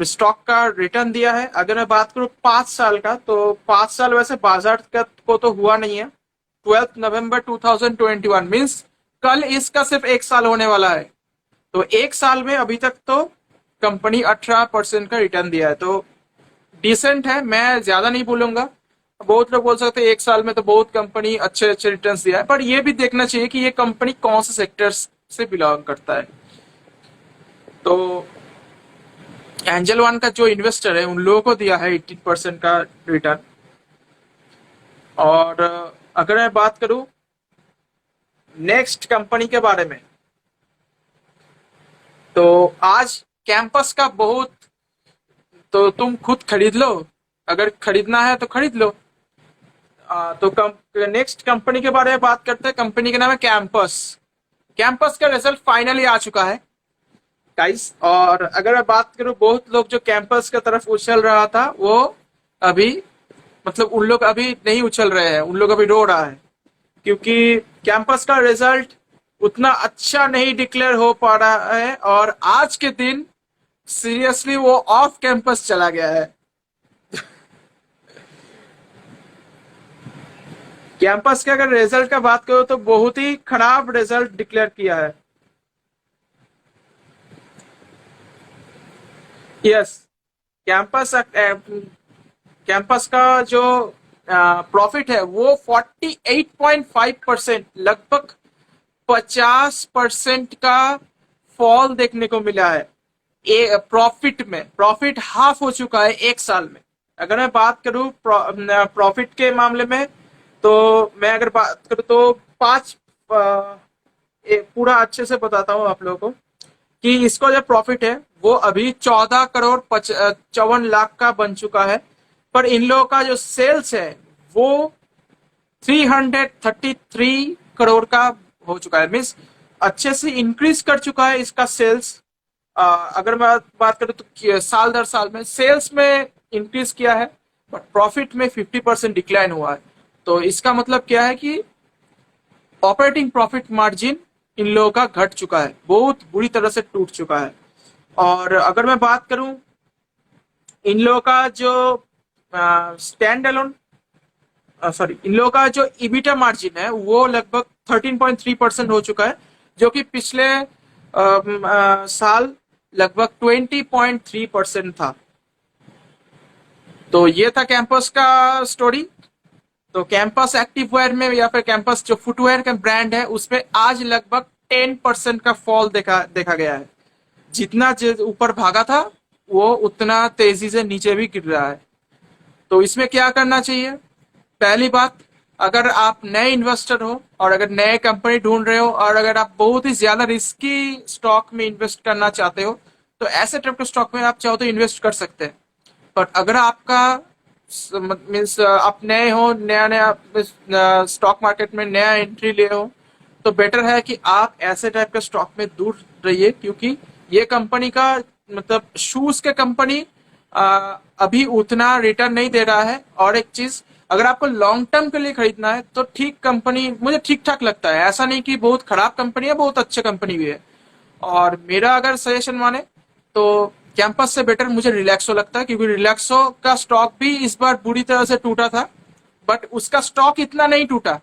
स्टॉक का रिटर्न दिया है। अगर मैं बात करूं 5 साल का, तो 5 साल वैसे बाजार का को तो हुआ नहीं है। 12 नवंबर 2021 मीन्स कल इसका सिर्फ एक साल होने वाला है। तो एक साल में अभी तक तो कंपनी 18% का रिटर्न दिया है, तो डिसेंट है। मैं ज्यादा नहीं बोलूंगा। बहुत लोग बोल सकते हैं एक साल में तो बहुत कंपनी अच्छे अच्छे रिटर्न्स दिया है, पर यह भी देखना चाहिए कि ये कंपनी कौन से सेक्टर्स से बिलोंग करता है। तो एंजल वन का जो इन्वेस्टर है उन लोगों को दिया है 18% का रिटर्न। और अगर मैं बात करूं नेक्स्ट कंपनी के बारे में, तो आज कैंपस का बहुत, तो तुम खुद खरीद लो, अगर खरीदना है तो खरीद लो। तो नेक्स्ट कंपनी के बारे में बात करते हैं। कंपनी का नाम है कैंपस। कैंपस का रिजल्ट फाइनली आ चुका है गाइस। और अगर मैं बात करूं, बहुत लोग जो कैंपस की तरफ उछल रहा था वो अभी, मतलब उन लोग अभी नहीं उछल रहे हैं, उन लोग अभी रो रहा है, क्योंकि कैंपस का रिजल्ट उतना अच्छा नहीं डिक्लेयर हो पा रहा है। और आज के दिन सीरियसली वो ऑफ कैंपस चला गया है। कैंपस के अगर रिजल्ट का बात करो तो बहुत ही खराब रिजल्ट डिक्लेयर किया है। यस, कैंपस कैंपस का जो प्रॉफिट है वो 48.5%, लगभग 50% का फॉल देखने को मिला है। प्रॉफिट में प्रॉफिट हाफ हो चुका है एक साल में। अगर मैं बात करूं प्रॉफिट के मामले में, तो मैं अगर बात करूं तो पूरा अच्छे से बताता हूं आप लोगों को कि इसका जो प्रॉफिट है वो अभी 14 करोड़ 54 लाख का बन चुका है। पर इन लोगों का जो सेल्स है वो 333 करोड़ का हो चुका है। मीन्स अच्छे से इंक्रीज कर चुका है इसका सेल्स। अगर मैं बात करूं तो साल दर साल में सेल्स में इंक्रीज किया है, बट प्रॉफिट में 50% डिक्लाइन हुआ है। तो इसका मतलब क्या है कि ऑपरेटिंग प्रॉफिट मार्जिन इन लोगों का घट चुका है, बहुत बुरी तरह से टूट चुका है। और अगर मैं बात करूं इन लोगों का जो स्टैंड अलोन इन लोगों का जो इबिटा मार्जिन है वो लगभग 13.3% हो चुका है, जो कि पिछले साल लगभग 20.3% था। तो ये था कैंपस का स्टोरी। तो कैंपस एक्टिववेयर में या फिर कैंपस जो फुटवेयर का ब्रांड है उसमें आज लगभग 10% का फॉल देखा गया है। जितना ऊपर भागा था वो उतना तेजी से नीचे भी गिर रहा है। तो इसमें क्या करना चाहिए? पहली बात, अगर आप नए इन्वेस्टर हो और अगर नए कंपनी ढूंढ रहे हो और अगर आप बहुत ही ज्यादा रिस्की स्टॉक में इन्वेस्ट करना चाहते हो, तो ऐसे टाइप के स्टॉक में आप चाहो तो इन्वेस्ट कर सकते हैं। पर अगर आपका मीन्स आप नए हो, नया नया स्टॉक मार्केट में नया एंट्री ले हो, तो बेटर है कि आप ऐसे टाइप के स्टॉक में दूर रहिए, क्योंकि ये कंपनी का मतलब शूज के कंपनी अभी उतना रिटर्न नहीं दे रहा है। और एक चीज, अगर आपको लॉन्ग टर्म के लिए खरीदना है तो ठीक कंपनी मुझे ठीक ठाक लगता है। ऐसा नहीं कि बहुत खराब कंपनी है, बहुत अच्छी कंपनी भी है। और मेरा अगर सजेशन माने तो कैंपस से बेटर मुझे रिलैक्सो लगता है, क्योंकि रिलैक्सो का स्टॉक भी इस बार बुरी तरह से टूटा था, बट उसका स्टॉक इतना नहीं टूटा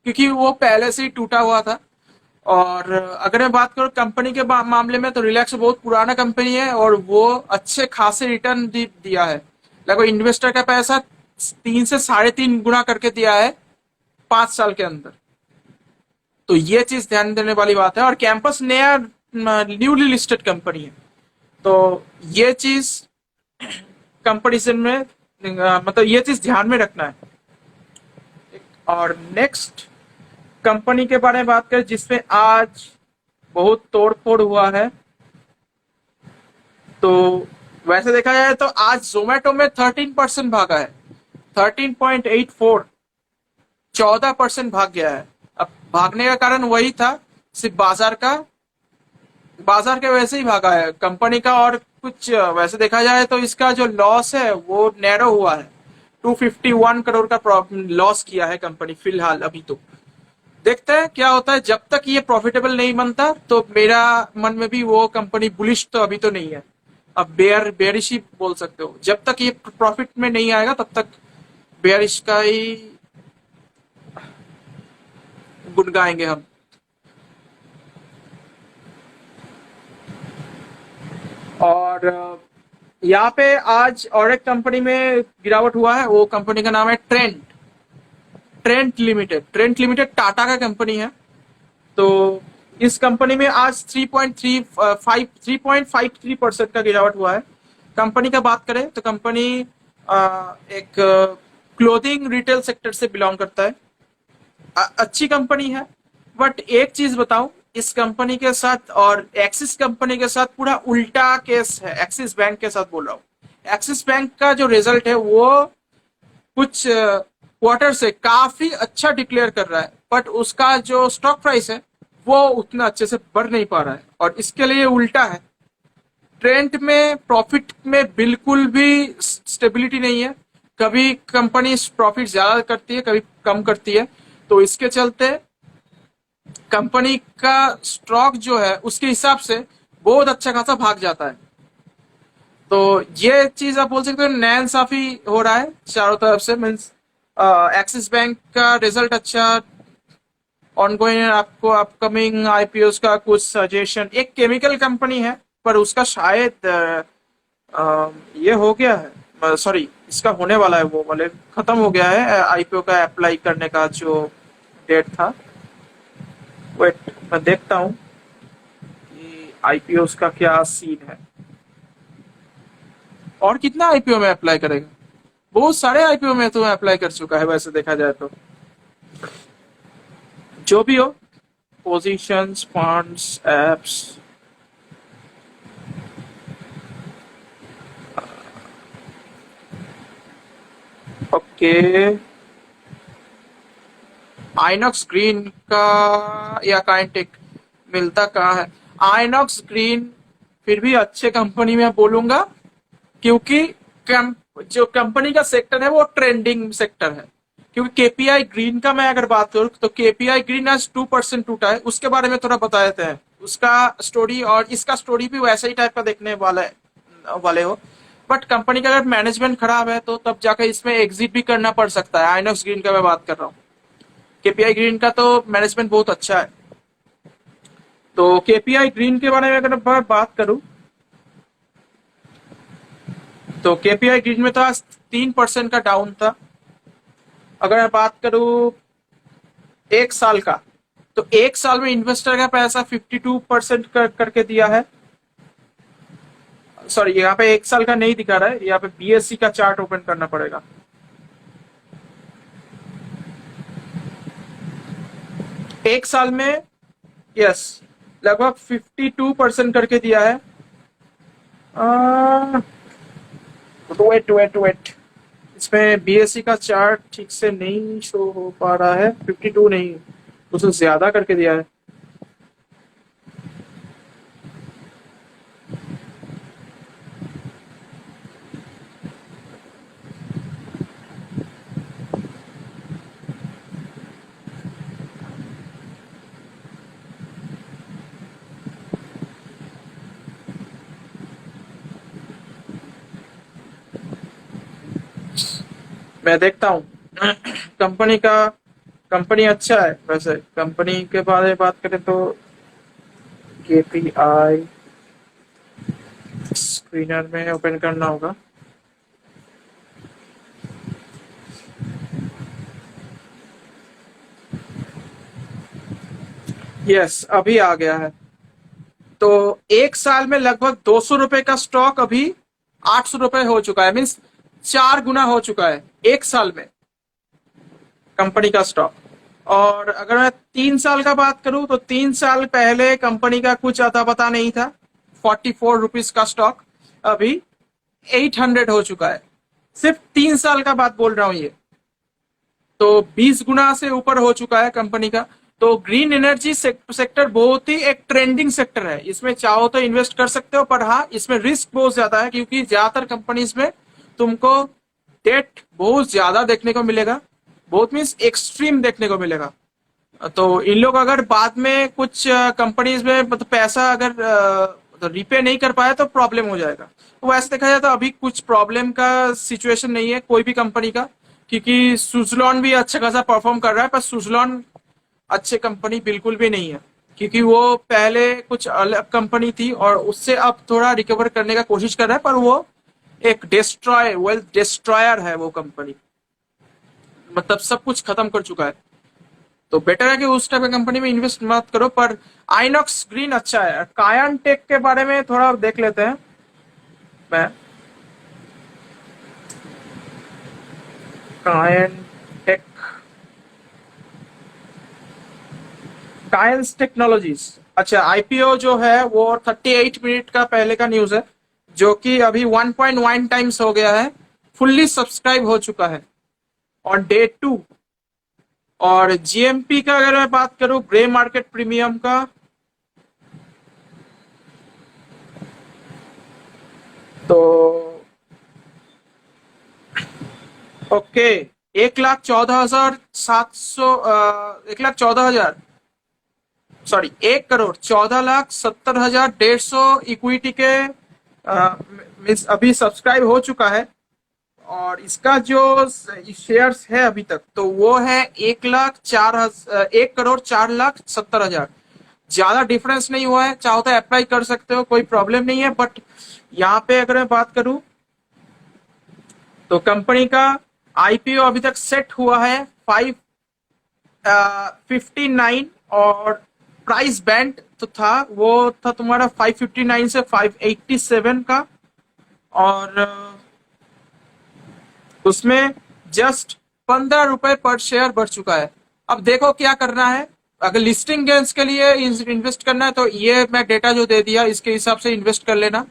क्योंकि वो पहले से ही टूटा हुआ था। और अगर मैं बात करूं कंपनी के मामले में, तो रिलैक्सो बहुत पुराना कंपनी है और वो अच्छे खासे रिटर्न दिया है। लगभग इन्वेस्टर का पैसा 3 से 3.5 गुना करके दिया है 5 साल के अंदर। तो ये चीज ध्यान देने वाली बात है। और कैंपस नया न्यूली लिस्टेड कंपनी है, तो ये चीज कंपटीशन में मतलब ये चीज ध्यान में रखना है। और नेक्स्ट कंपनी के बारे में बात करें जिसमें आज बहुत तोड़ फोड़ हुआ है, तो वैसे देखा जाए तो आज जोमेटो में 13% भागा है। 13.84, 14% भाग गया है। अब भागने का कारण वही था, सिर्फ बाजार के वजह से ही भागा है कंपनी का। और कुछ वैसे देखा जाए तो इसका जो लॉस है वो नैरो हुआ है। 251 करोड़ का लॉस किया है कंपनी फिलहाल। अभी तो देखते हैं क्या होता है। जब तक ये प्रॉफिटेबल नहीं बनता तो मेरा मन में भी वो कंपनी बुलिश तो अभी तो नहीं है, अब बेयरिश ही बोल सकते हो। जब तक ये प्रॉफिट में नहीं आएगा तब तक बेयरिश का ही गुन गाएंगे हम। और यहाँ पे आज और एक कंपनी में गिरावट हुआ है, वो कंपनी का नाम है ट्रेंट लिमिटेड टाटा का कंपनी है। तो इस कंपनी में आज 3.53% का गिरावट हुआ है। कंपनी का बात करें तो कंपनी एक क्लोथिंग रिटेल सेक्टर से बिलोंग करता है। अच्छी कंपनी है, बट एक चीज बताऊं, इस कंपनी के साथ और एक्सिस कंपनी के साथ पूरा उल्टा केस है। एक्सिस बैंक के साथ बोल रहा हूं। एक्सिस बैंक का जो रिजल्ट है वो कुछ क्वार्टर से काफी अच्छा डिक्लेयर कर रहा है, बट उसका जो स्टॉक प्राइस है वो उतना अच्छे से बढ़ नहीं पा रहा है, और इसके लिए उल्टा है। ट्रेंड में प्रॉफिट में बिल्कुल भी स्टेबिलिटी नहीं है। कभी कंपनी प्रॉफिट ज्यादा करती है, कभी कम करती है। तो इसके चलते कंपनी का स्टॉक जो है उसके हिसाब से बहुत अच्छा खासा भाग जाता है। तो ये चीज आप बोल सकते हो नाइंसाफी हो रहा है चारों तरफ से। मीन्स एक्सिस बैंक का रिजल्ट अच्छा, ऑनगोइंग आपको अपकमिंग आईपीओस का कुछ सजेशन। एक केमिकल कंपनी है पर उसका शायद ये हो गया है, सॉरी इसका होने वाला है, वो वाले खत्म हो गया है आईपीओ का अप्लाई करने का जो डेट था। वेट मैं देखता हूँ कि आईपीओ का क्या सीन है। और कितना आईपीओ में अप्लाई करेगा? बहुत सारे आईपीओ में तो अप्लाई कर चुका है वैसे देखा जाए तो। जो भी हो, positions, funds, apps, okay. INOX green का या काइंटेक मिलता कहाँ है? आइनॉक्स ग्रीन फिर भी अच्छे कंपनी में बोलूंगा, क्योंकि जो कंपनी का सेक्टर है वो ट्रेंडिंग सेक्टर है। क्योंकि केपीआई ग्रीन का मैं अगर बात करूं तो केपीआई ग्रीन आज 2% टूटा है, उसके बारे में थोड़ा बता देते हैं। उसका स्टोरी और इसका स्टोरी भी वैसा ही टाइप का देखने वाले हो। बट कंपनी का अगर मैनेजमेंट खराब है तो तब जाकर इसमें एग्जिट भी करना पड़ सकता है। आइनॉक्स ग्रीन का मैं बात कर रहा हूँ। केपीआई ग्रीन का तो मैनेजमेंट बहुत अच्छा है। तो केपीआई ग्रीन के बारे में अगर मैं बात करूं तो केपीआई ग्रीन में तो आज 3% का डाउन था। अगर मैं बात करूं एक साल का, तो एक साल में इन्वेस्टर का पैसा 52% करके दिया है। सॉरी, यहाँ पे एक साल का नहीं दिखा रहा है, यहाँ पे बीएससी का चार्ट ओपन करना पड़ेगा। एक साल में यस लगभग 52% करके दिया है। वेट इसमें बीएससी का चार्ट ठीक से नहीं शो हो पा रहा है। 52 नहीं, उससे ज्यादा करके दिया है। मैं देखता हूँ कंपनी अच्छा है वैसे। कंपनी के बारे में बात करें तो केपीआई स्क्रीनर में ओपन करना होगा। यस अभी आ गया है। तो एक साल में लगभग 200 रुपए का स्टॉक अभी 800 रुपए हो चुका है। मीन्स 4 गुना हो चुका है एक साल में कंपनी का स्टॉक। और अगर मैं 3 साल का बात करूं तो 3 साल पहले कंपनी का कुछ अता पता नहीं था। 44 रुपीज का स्टॉक अभी 800 हो चुका है। सिर्फ 3 साल का बात बोल रहा हूं ये। तो 20 गुना से ऊपर हो चुका है कंपनी का। तो ग्रीन एनर्जी सेक्टर बहुत ही एक ट्रेंडिंग सेक्टर है। इसमें चाहो तो इन्वेस्ट कर सकते हो, पर हाँ इसमें रिस्क बहुत ज्यादा है, क्योंकि ज्यादातर कंपनीज में तुमको डेट बहुत ज्यादा देखने को मिलेगा। बहुत मीन्स एक्सट्रीम देखने को मिलेगा। तो इन लोग अगर बाद में कुछ कंपनीज में मतलब पैसा अगर तो रीपे नहीं कर पाया तो प्रॉब्लम हो जाएगा। तो वैसे देखा जाए तो अभी कुछ प्रॉब्लम का सिचुएशन नहीं है कोई भी कंपनी का, क्योंकि सुजलॉन भी अच्छा खासा परफॉर्म कर रहा है। पर सुजलॉन अच्छे कंपनी बिल्कुल भी नहीं है, क्योंकि वो पहले कुछ अलग कंपनी थी और उससे अब थोड़ा रिकवर करने का कोशिश कर रहा है। पर वो एक वेल्थ डिस्ट्रॉयर है वो कंपनी, मतलब सब कुछ खत्म कर चुका है। तो बेटर है कि उस टाइप की कंपनी में इन्वेस्ट मत करो। पर आइनॉक्स ग्रीन अच्छा है। कायन टेक के बारे में थोड़ा देख लेते हैं मैं। कायन टेक, कायंस टेक्नोलॉजीज। अच्छा, आईपीओ जो है वो 38 मिनट का पहले का न्यूज है, जो कि अभी 1.1 टाइम्स हो गया है, फुल्ली सब्सक्राइब हो चुका है ऑन डे 2। और जीएमपी का अगर मैं बात करूं, ग्रे मार्केट प्रीमियम का, तो ओके, 1,14,700, 1,14,000, सॉरी 1,14,70,150 इक्विटी के मीन्स अभी सब्सक्राइब हो चुका है। और इसका जो शेयर्स है अभी तक, तो वो है 1,04,70,000। ज्यादा डिफरेंस नहीं हुआ है, चाहो तो अप्लाई कर सकते हो, कोई प्रॉब्लम नहीं है। बट यहाँ पे अगर मैं बात करूं, तो कंपनी का आईपीओ अभी तक सेट हुआ है 559, और प्राइस बैंड तो था, वो था तुम्हारा 559 से 587 का। और उसमें जस्ट 15 रुपए पर शेयर बढ़ चुका है। अब देखो क्या करना है, अगर लिस्टिंग गेन्स के लिए इन्वेस्ट करना है, तो ये मैं डेटा जो दे दिया इसके हिसाब से इन्वेस्ट कर लेना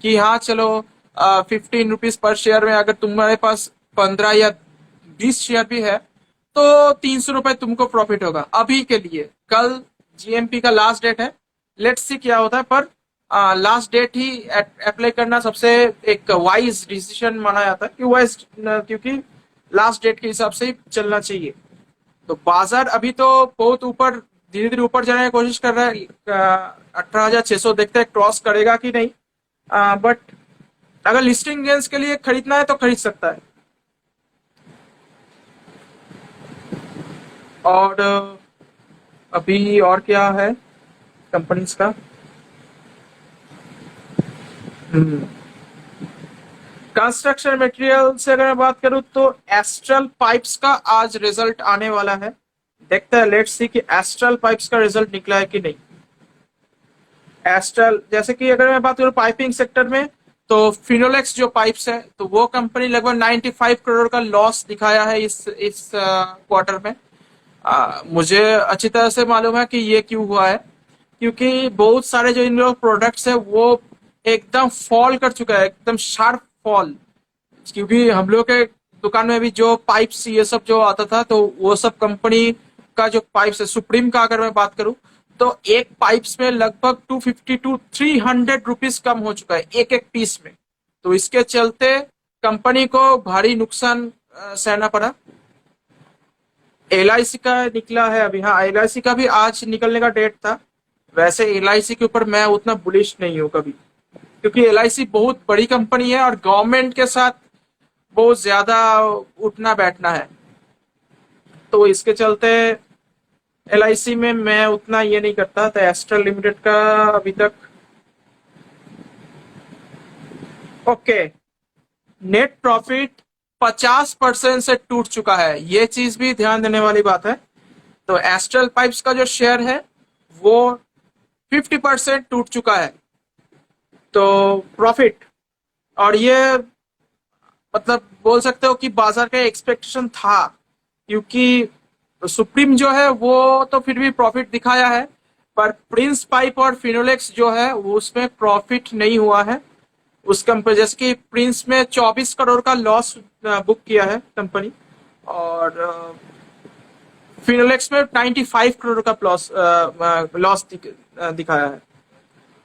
कि हाँ चलो 15 रुपीज पर शेयर में अगर तुम्हारे पास 15 या 20 शेयर भी है, तो 300 रुपए तुमको प्रॉफिट होगा अभी के लिए। कल जीएमपी का लास्ट डेट है, लेट्स सी क्या होता है। पर लास्ट डेट ही अप्लाई करना सबसे एक वाइज डिसीजन माना जाता है, क्योंकि लास्ट डेट के हिसाब से ही चलना चाहिए। तो बाजार अभी तो बहुत ऊपर, धीरे धीरे ऊपर जाने की कोशिश कर रहा है। 18,600 देखते हैं क्रॉस करेगा कि नहीं। बट अगर लिस्टिंग गेन्स के लिए खरीदना है तो खरीद सकता है। और अभी और क्या है कंपनीज का, कंस्ट्रक्शन मटेरियल से अगर मैं बात करूं, तो एस्ट्रल पाइप्स का आज रिजल्ट आने वाला है। देखते हैं, लेट्स सी कि एस्ट्रल पाइप्स का रिजल्ट निकला है कि नहीं। एस्ट्रल, जैसे कि अगर मैं बात करूं पाइपिंग सेक्टर में, तो फिनोलेक्स जो पाइप्स है, तो वो कंपनी लगभग 95 करोड़ का लॉस दिखाया है इस क्वार्टर में। मुझे अच्छी तरह से मालूम है कि ये क्यों हुआ है, क्योंकि बहुत सारे जो इन लोग प्रोडक्ट्स है वो एकदम फॉल कर चुका है, एकदम शार्प फॉल। क्योंकि हम लोग के दुकान में भी जो पाइप्स ये सब जो आता था, तो वो सब कंपनी का जो पाइप्स है, सुप्रीम का अगर मैं बात करूं, तो एक पाइप्स में लगभग 250 टू 300 रुपीज कम हो चुका है एक एक पीस में। तो इसके चलते कंपनी को भारी नुकसान सहना पड़ा। एलआईसी का निकला है अभी, हाँ एलआईसी का भी आज निकलने का डेट था। वैसे एलआईसी के ऊपर मैं उतना बुलिश नहीं हूँ कभी, क्योंकि एलआईसी बहुत बड़ी कंपनी है और गवर्नमेंट के साथ बहुत ज्यादा उठना बैठना है। तो इसके चलते एलआईसी में मैं उतना ये नहीं करता था। एस्ट्रल लिमिटेड का अभी तक ओके, नेट प्रॉफिट 50% से टूट चुका है, ये चीज भी ध्यान देने वाली बात है। तो एस्ट्रल पाइप्स का जो शेयर है वो 50% टूट चुका है। तो प्रॉफिट, और ये मतलब बोल सकते हो कि बाजार का एक्सपेक्टेशन था, क्योंकि सुप्रीम जो है वो तो फिर भी प्रॉफिट दिखाया है, पर प्रिंस पाइप और फिनोलेक्स जो है वो उसमें प्रॉफिट नहीं हुआ है। उस कंपनी, जैसे कि प्रिंस में 24 करोड़ का लॉस बुक किया है कंपनी, और फिनोलेक्स में 95 करोड़ का लॉस दिखाया है।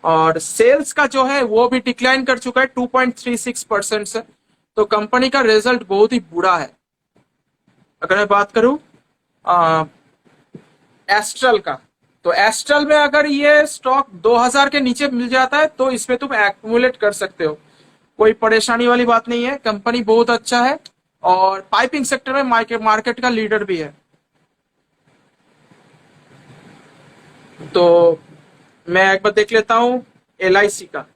और सेल्स का जो है वो भी डिक्लाइन कर चुका है 2.36% से। तो कंपनी का रिजल्ट बहुत ही बुरा है। अगर मैं बात करूं एस्ट्रल का, तो एस्ट्रल में अगर ये स्टॉक 2000 के नीचे मिल जाता है तो इसमें तुम एक्यूमुलेट कर सकते हो, कोई परेशानी वाली बात नहीं है। कंपनी बहुत अच्छा है और पाइपिंग सेक्टर में मार्केट का लीडर भी है। तो मैं एक बार देख लेता हूं एलआईसी का।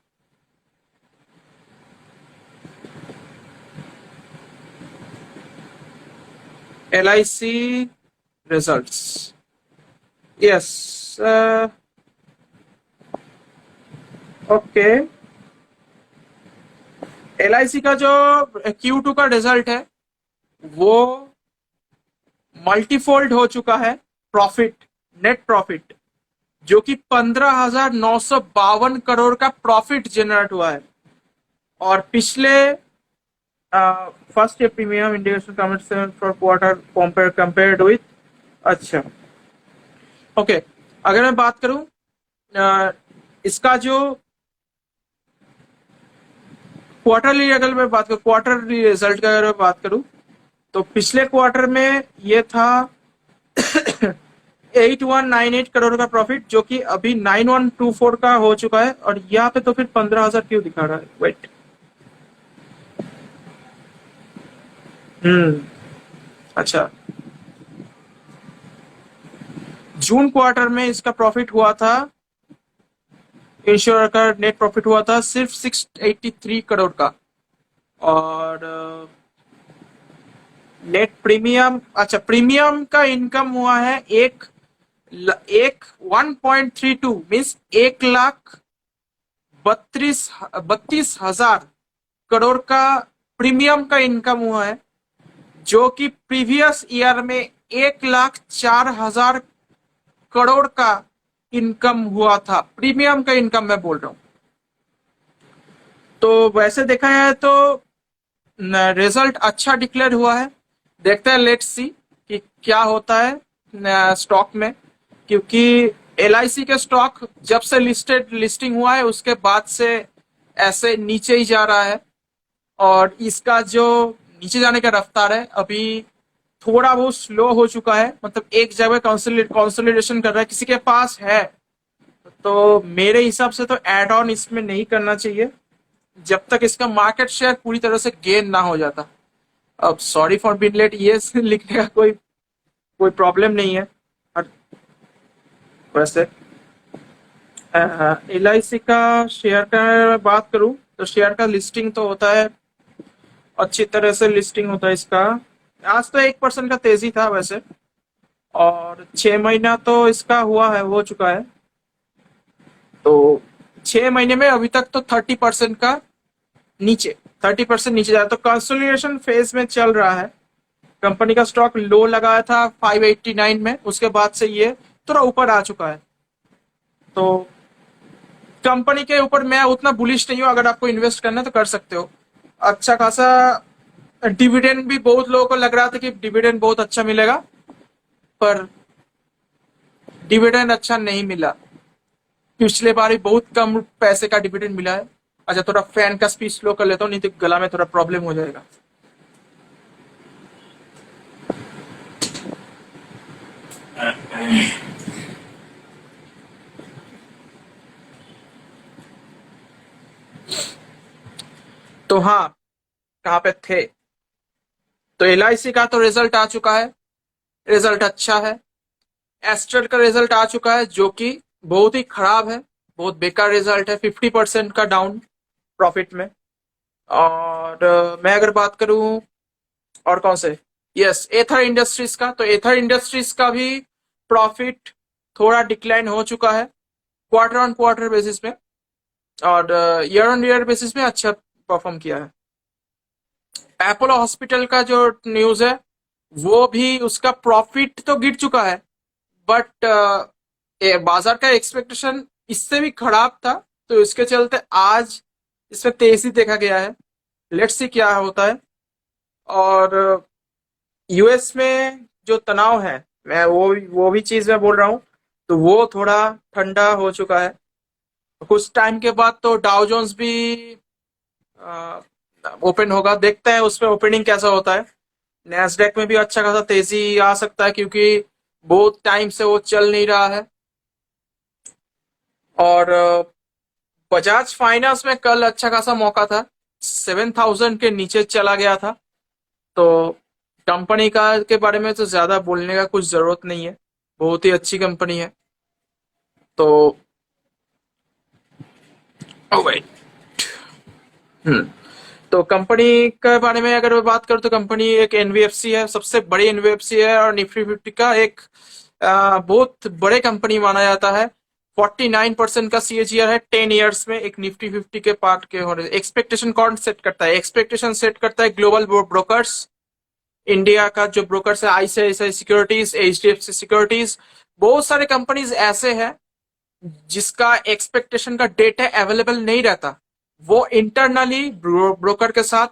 LIC results, yes, okay. LIC का जो Q2 का रिजल्ट है वो मल्टीफोल्ड हो चुका है प्रॉफिट, नेट प्रॉफिट, जो कि 15,952 करोड़ का प्रॉफिट जनरेट हुआ है। और पिछले first year premium indication commit for quarter compared with, अच्छा ओके अगर मैं बात करूं इसका जो क्वार्टरली, अगर मैं बात करूं क्वार्टरली रिजल्ट का अगर मैं बात करूं तो पिछले क्वार्टर में ये था 8198 करोड़ का प्रॉफिट, जो कि अभी 9124 का हो चुका है। और यहाँ पे तो फिर 15,000 क्यों दिखा रहा है, वेट, अच्छा जून क्वार्टर में इसका प्रॉफिट हुआ था, इंश्योर का नेट प्रॉफिट हुआ था सिर्फ 683 करोड़ का। और नेट प्रीमियम, अच्छा प्रीमियम का इनकम हुआ है एक 1.32 मीन्स 1,32,000 करोड़ का प्रीमियम का इनकम हुआ है, जो कि प्रीवियस ईयर में 1,04,000 करोड़ का इनकम हुआ था। प्रीमियम का इनकम मैं बोल रहा हूं। तो वैसे देखा जाए तो रिजल्ट अच्छा डिक्लेयर हुआ है। देखते हैं, लेट्स सी कि क्या होता है स्टॉक में, क्योंकि LIC के स्टॉक जब से लिस्टिंग हुआ है उसके बाद से ऐसे नीचे ही जा रहा है। और इसका जो नीचे जाने का रफ्तार है अभी थोड़ा बहुत स्लो हो चुका है, मतलब एक जगह कंसोलिडेशन कर रहा है। किसी के पास है तो मेरे हिसाब से तो एड ऑन इसमें नहीं करना चाहिए जब तक इसका मार्केट शेयर पूरी तरह से गेन ना हो जाता। अब सॉरी फॉर बीइंग लेट, ये लिखने का कोई प्रॉब्लम नहीं है। और वैसे LIC का शेयर का बात करूं तो शेयर का लिस्टिंग तो होता है, अच्छी तरह से लिस्टिंग होता है इसका। आज तो 1% का तेजी था वैसे, और 6 महीना तो इसका हुआ है, हो चुका है। तो 6 महीने में अभी तक तो 30% का नीचे, 30% नीचे जाए, तो कंसोलिडेशन फेज में चल रहा है। कंपनी का स्टॉक लो लगाया था 589 में, उसके बाद से ये थोड़ा ऊपर आ चुका है। तो कंपनी के ऊपर मैं उतना बुलिश नहीं हूं, अगर आपको इन्वेस्ट करना है तो कर सकते हो। अच्छा खासा डिविडेंड भी बहुत लोगों को लग रहा था कि डिविडेंड बहुत अच्छा मिलेगा, पर डिविडेंड अच्छा नहीं मिला। पिछले बार ही बहुत कम पैसे का डिविडेंड मिला है। अच्छा थोड़ा फैन का स्पीड स्लो कर लेता हूँ, नहीं तो गला में थोड़ा प्रॉब्लम हो जाएगा। तो हाँ, कहाँ पे थे, तो LIC का तो रिजल्ट आ चुका है, रिजल्ट अच्छा है। एस्ट्रल का रिजल्ट आ चुका है जो कि बहुत ही खराब है, बहुत बेकार रिजल्ट है, 50% का डाउन प्रॉफिट में। और मैं अगर बात करूं और कौन से, यस एथर इंडस्ट्रीज का, तो एथर इंडस्ट्रीज का भी प्रॉफिट थोड़ा डिक्लाइन हो चुका है क्वार्टर ऑन क्वार्टर बेसिस में, और ईयर ऑन ईयर बेसिस में अच्छा परफॉर्म किया है। अपोलो हॉस्पिटल का जो न्यूज है वो भी, उसका प्रॉफिट तो गिर चुका है, बट बाजार का एक्सपेक्टेशन इससे भी खराब था, तो इसके चलते आज इसमें तेजी देखा गया है। लेट्स सी क्या होता है। और US में जो तनाव है, मैं वो भी चीज मैं बोल रहा हूँ, तो वो थोड़ा ठंडा हो चुका है। कुछ टाइम के बाद तो डाउ जोन्स भी ओपन होगा, देखते हैं उसमें ओपनिंग कैसा होता है। नैस्डैक में भी अच्छा खासा तेजी आ सकता है, क्योंकि बहुत टाइम से वो चल नहीं रहा है। और बजाज फाइनेंस में कल अच्छा खासा मौका था, 7,000 के नीचे चला गया था। तो कंपनी का के बारे में तो ज्यादा बोलने का कुछ जरूरत नहीं है, बहुत ही अच्छी कंपनी है। तो ओ वेट, तो कंपनी के बारे में अगर मैं बात करूं तो कंपनी एक NBFC है, सबसे बड़ी NBFC है, और निफ्टी 50 का एक बहुत बड़े कंपनी माना जाता है। 49% का CAGR है 10 ईयर्स में एक निफ्टी 50 के पार्ट के होने। एक्सपेक्टेशन कौन सेट करता है, एक्सपेक्टेशन सेट करता है ग्लोबल ब्रोकर्स, इंडिया का जो ब्रोकर्स है, आईसीआईसीआई सिक्योरिटीज, एचडीएफसी सिक्योरिटीज, बहुत सारे कंपनीज ऐसे हैं जिसका एक्सपेक्टेशन का डेटा अवेलेबल नहीं रहता। वो इंटरनली ब्रोकर के साथ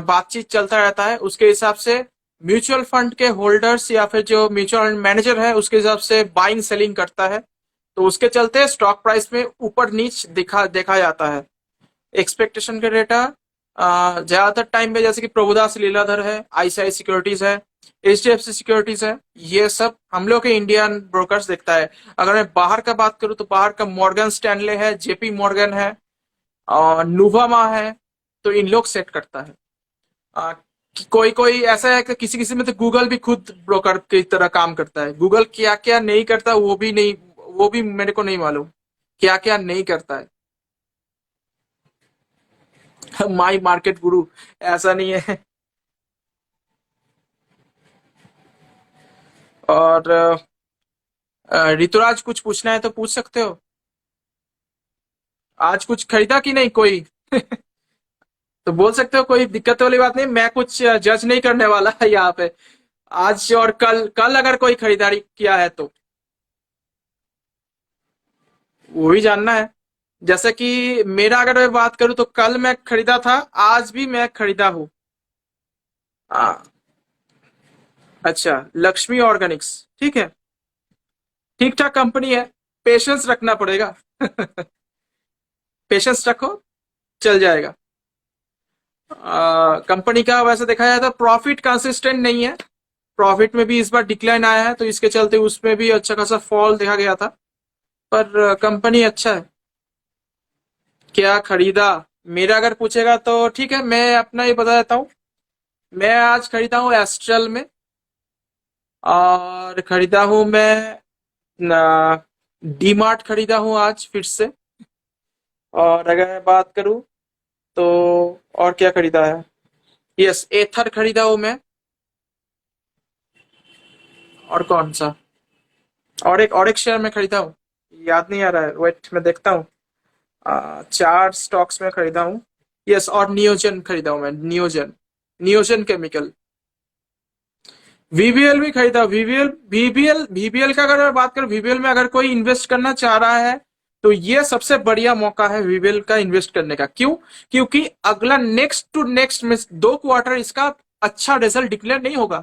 बातचीत चलता रहता है, उसके हिसाब से म्यूचुअल फंड के होल्डर्स या फिर जो म्यूचुअल फंड मैनेजर है उसके हिसाब से बाइंग सेलिंग करता है। तो उसके चलते स्टॉक प्राइस में ऊपर नीच देखा जाता है। एक्सपेक्टेशन का डेटा ज्यादातर टाइम में जैसे कि प्रभुदास लीलाधर है, आईसीआई सिक्योरिटीज है, एचडीएफसी सिक्योरिटीज है, ये सब हम लोग के इंडियन ब्रोकर्स देखता है। अगर मैं बाहर का बात करूं तो बाहर का मॉर्गन स्टैनले है, जेपी मॉर्गन है और नुवामा है, तो इन लोग सेट करता है। कोई कोई ऐसा है कि किसी किसी में तो गूगल भी खुद ब्रोकर की तरह काम करता है। गूगल क्या क्या नहीं करता वो भी नहीं, वो भी मेरे को नहीं मालूम क्या क्या नहीं करता है। माई मार्केट गुरु ऐसा नहीं है। और ऋतुराज कुछ पूछना है तो पूछ सकते हो। आज कुछ खरीदा कि नहीं कोई? तो बोल सकते हो, कोई दिक्कत वाली बात नहीं, मैं कुछ जज नहीं करने वाला है यहाँ पे। आज और कल कल अगर कोई खरीदारी किया है तो वो ही जानना है। जैसे कि मेरा अगर मैं बात करूं तो कल मैं खरीदा था, आज भी मैं खरीदा हूँ। आ, अच्छा, लक्ष्मी ऑर्गेनिक्स, ठीक है, ठीक ठाक कंपनी है, पेशेंस रखना पड़ेगा। पेशेंस रखो, चल जाएगा। कंपनी का वैसे देखा जाए तो प्रॉफिट कंसिस्टेंट नहीं है, प्रॉफिट में भी इस बार डिक्लाइन आया है, तो इसके चलते उसमें भी अच्छा खासा फॉल देखा गया था। पर कंपनी अच्छा है। क्या खरीदा? मेरा अगर पूछेगा तो ठीक है, मैं अपना ही बता देता हूँ। मैं आज खरीदा हूँ एस्ट्रल में, और खरीदा हूँ मैं डी मार्ट खरीदा हूँ आज फिर से। और अगर मैं बात करूँ तो और क्या खरीदा है, यस एथर खरीदा हूँ मैं। और कौन सा, और एक शेयर में खरीदा हूँ, याद नहीं आ रहा है, वेट मैं देखता हूँ। 4 स्टॉक्स में खरीदा हूँ, यस, और नियोजन खरीदा हूँ मैं, नियोजन, नियोजन केमिकल। वीबीएल भी खरीदा, वीबीएल का अगर मैं बात करूं, वीबीएल में अगर कोई इन्वेस्ट करना चाह रहा है तो ये सबसे बढ़िया मौका है वीबीएल का इन्वेस्ट करने का। क्यों? क्योंकि अगला नेक्स्ट टू नेक्स्ट में 2 क्वार्टर इसका अच्छा रिजल्ट डिक्लेयर नहीं होगा,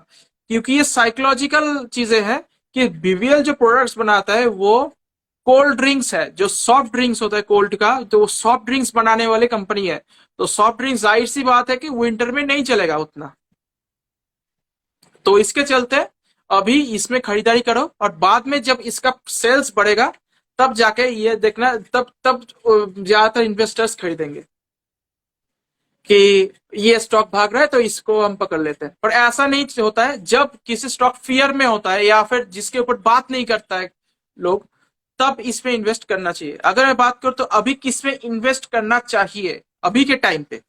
क्योंकि ये साइकोलॉजिकल चीजें हैं कि वीबीएल जो प्रोडक्ट्स बनाता है वो कोल्ड ड्रिंक्स है, जो सॉफ्ट ड्रिंक्स होता है कोल्ड का, तो वो सॉफ्ट ड्रिंक्स बनाने वाली कंपनी है। तो सॉफ्ट ड्रिंक्स जाहिर सी बात है कि विंटर में नहीं चलेगा उतना। तो इसके चलते अभी इसमें खरीदारी करो, और बाद में जब इसका सेल्स बढ़ेगा तब जाके ये देखना, तब तब ज्यादातर इन्वेस्टर्स खरीदेंगे कि ये स्टॉक भाग रहा है तो इसको हम पकड़ लेते हैं। पर ऐसा नहीं होता है, जब किसी स्टॉक फियर में होता है या फिर जिसके ऊपर बात नहीं करता है लोग, तब इसमें इन्वेस्ट करना चाहिए। अगर मैं बात करूं तो अभी किसमें इन्वेस्ट करना चाहिए अभी के टाइम पे,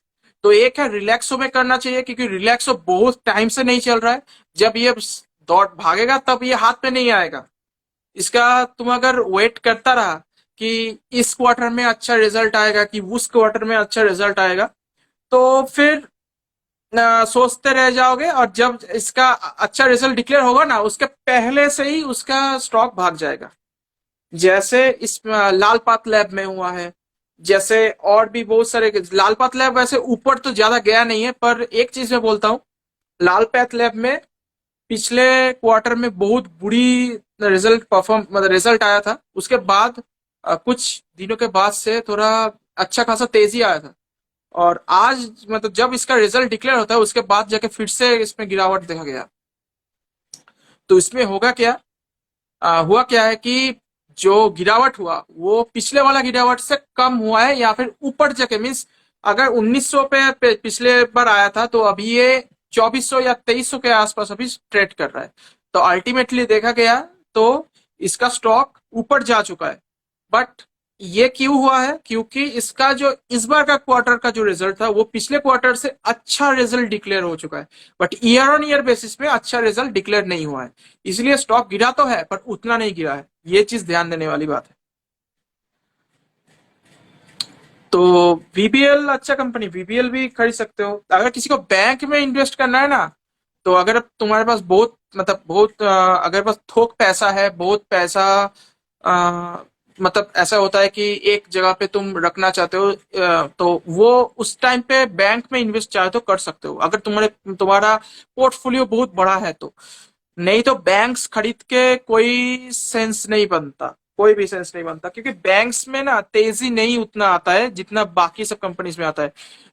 तो एक है रिलैक्सो में करना चाहिए, क्योंकि रिलैक्सो बहुत टाइम से नहीं चल रहा है। जब ये दौड़ भागेगा तब ये हाथ पे नहीं आएगा। इसका तुम अगर वेट करता रहा कि इस क्वार्टर में अच्छा रिजल्ट आएगा कि उस क्वार्टर में अच्छा रिजल्ट आएगा, तो फिर सोचते रह जाओगे, और जब इसका अच्छा रिजल्ट डिक्लेयर होगा ना, उसके पहले से ही उसका स्टॉक भाग जाएगा। जैसे इस लाल पाथ लैब में हुआ है, जैसे और भी बहुत सारे। लाल पाथ लैब वैसे ऊपर तो ज्यादा गया नहीं है, पर एक चीज मैं बोलता हूँ, लाल पाथ लैब में पिछले क्वार्टर में बहुत बुरी रिजल्ट परफॉर्म मतलब रिजल्ट आया था, उसके बाद कुछ दिनों के बाद से थोड़ा अच्छा खासा तेजी आया था। और आज मतलब जब इसका रिजल्ट डिक्लेयर होता है उसके बाद जाके फिर से इसमें गिरावट देखा गया। तो इसमें होगा क्या, हुआ क्या है कि जो गिरावट हुआ वो पिछले वाला गिरावट से कम हुआ है, या फिर ऊपर जाके मीन्स अगर 1900 पे पिछले बार आया था, तो अभी ये 2400 या 2300 के आसपास अभी ट्रेड कर रहा है। तो अल्टीमेटली देखा गया तो इसका स्टॉक ऊपर जा चुका है। बट ये क्यों हुआ है? क्योंकि इसका जो इस बार का क्वार्टर का जो रिजल्ट था वो पिछले क्वार्टर से अच्छा रिजल्ट डिक्लेयर हो चुका है, but year on year basis पे अच्छा रिजल्ट डिक्लेयर नहीं हुआ है। इसलिए स्टॉक गिरा तो है पर उतना नहीं गिरा है, ये चीज ध्यान देने वाली बात है। तो वीबीएल अच्छा कंपनी, वीबीएल भी खरीद सकते हो। अगर किसी को बैंक में इन्वेस्ट करना है ना, तो अगर तुम्हारे पास बहुत मतलब बहुत अगर बस थोक पैसा है, बहुत पैसा मतलब ऐसा होता है कि एक जगह पे तुम रखना चाहते हो, तो वो उस टाइम पे बैंक में इन्वेस्ट चाहे तो कर सकते हो, अगर तुम्हारा पोर्टफोलियो बहुत बड़ा है तो। नहीं तो बैंक्स खरीद के कोई सेंस नहीं बनता, कोई भी सेंस नहीं बनता, क्योंकि बैंक्स में ना तेजी नहीं उतना आता है जितना बाकी सब कंपनीज में आता है।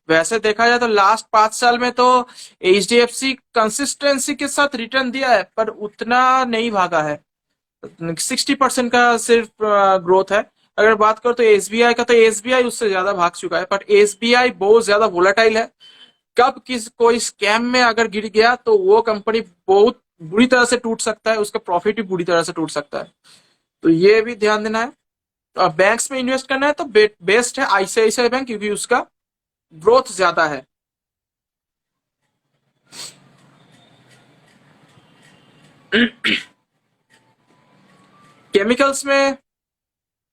वैसे देखा जाए तो लास्ट 5 साल में तो एचडीएफसी कंसिस्टेंसी के साथ रिटर्न दिया है, पर उतना नहीं भागा है। 60% का सिर्फ ग्रोथ है। अगर बात करो तो एसबीआई का, तो एसबीआई उससे ज्यादा भाग चुका है, पर एसबीआई बहुत ज्यादा वोलेटाइल है। कब किस कोई स्कैम में अगर गिर गया तो वो कंपनी बहुत बुरी तरह से टूट सकता है, उसका प्रॉफिट भी बुरी तरह से टूट सकता है। तो ये भी ध्यान देना है। और बैंक्स में इन्वेस्ट करना है तो बेस्ट है आईसीआईसीआई बैंक, क्योंकि उसका ग्रोथ ज्यादा है। केमिकल्स में,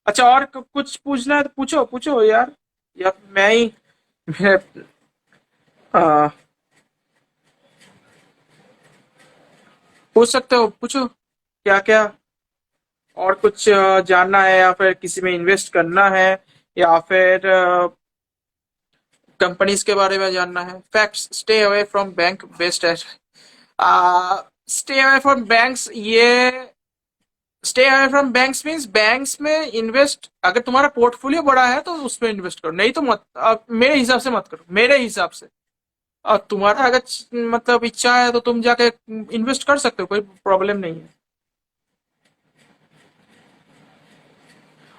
अच्छा और कुछ पूछना है तो पूछो पूछो यार, या मैं ही मैं, आ, पूछ सकते हो, पूछो क्या क्या और कुछ जानना है, या फिर किसी में इन्वेस्ट करना है, या फिर कंपनीज के बारे में जानना है। Facts, stay away from bank best है। स्टे अवे फ्रॉम बैंक्स, ये stay away from banks means banks में इन्वेस्ट, अगर तुम्हारा पोर्टफोलियो बड़ा है तो उसमें इन्वेस्ट करो, नहीं तो मत, मेरे हिसाब से मत करो, मेरे हिसाब से। और तुम्हारा अगर मतलब इच्छा है तो तुम जाके इन्वेस्ट कर सकते हो, कोई प्रॉब्लम नहीं है।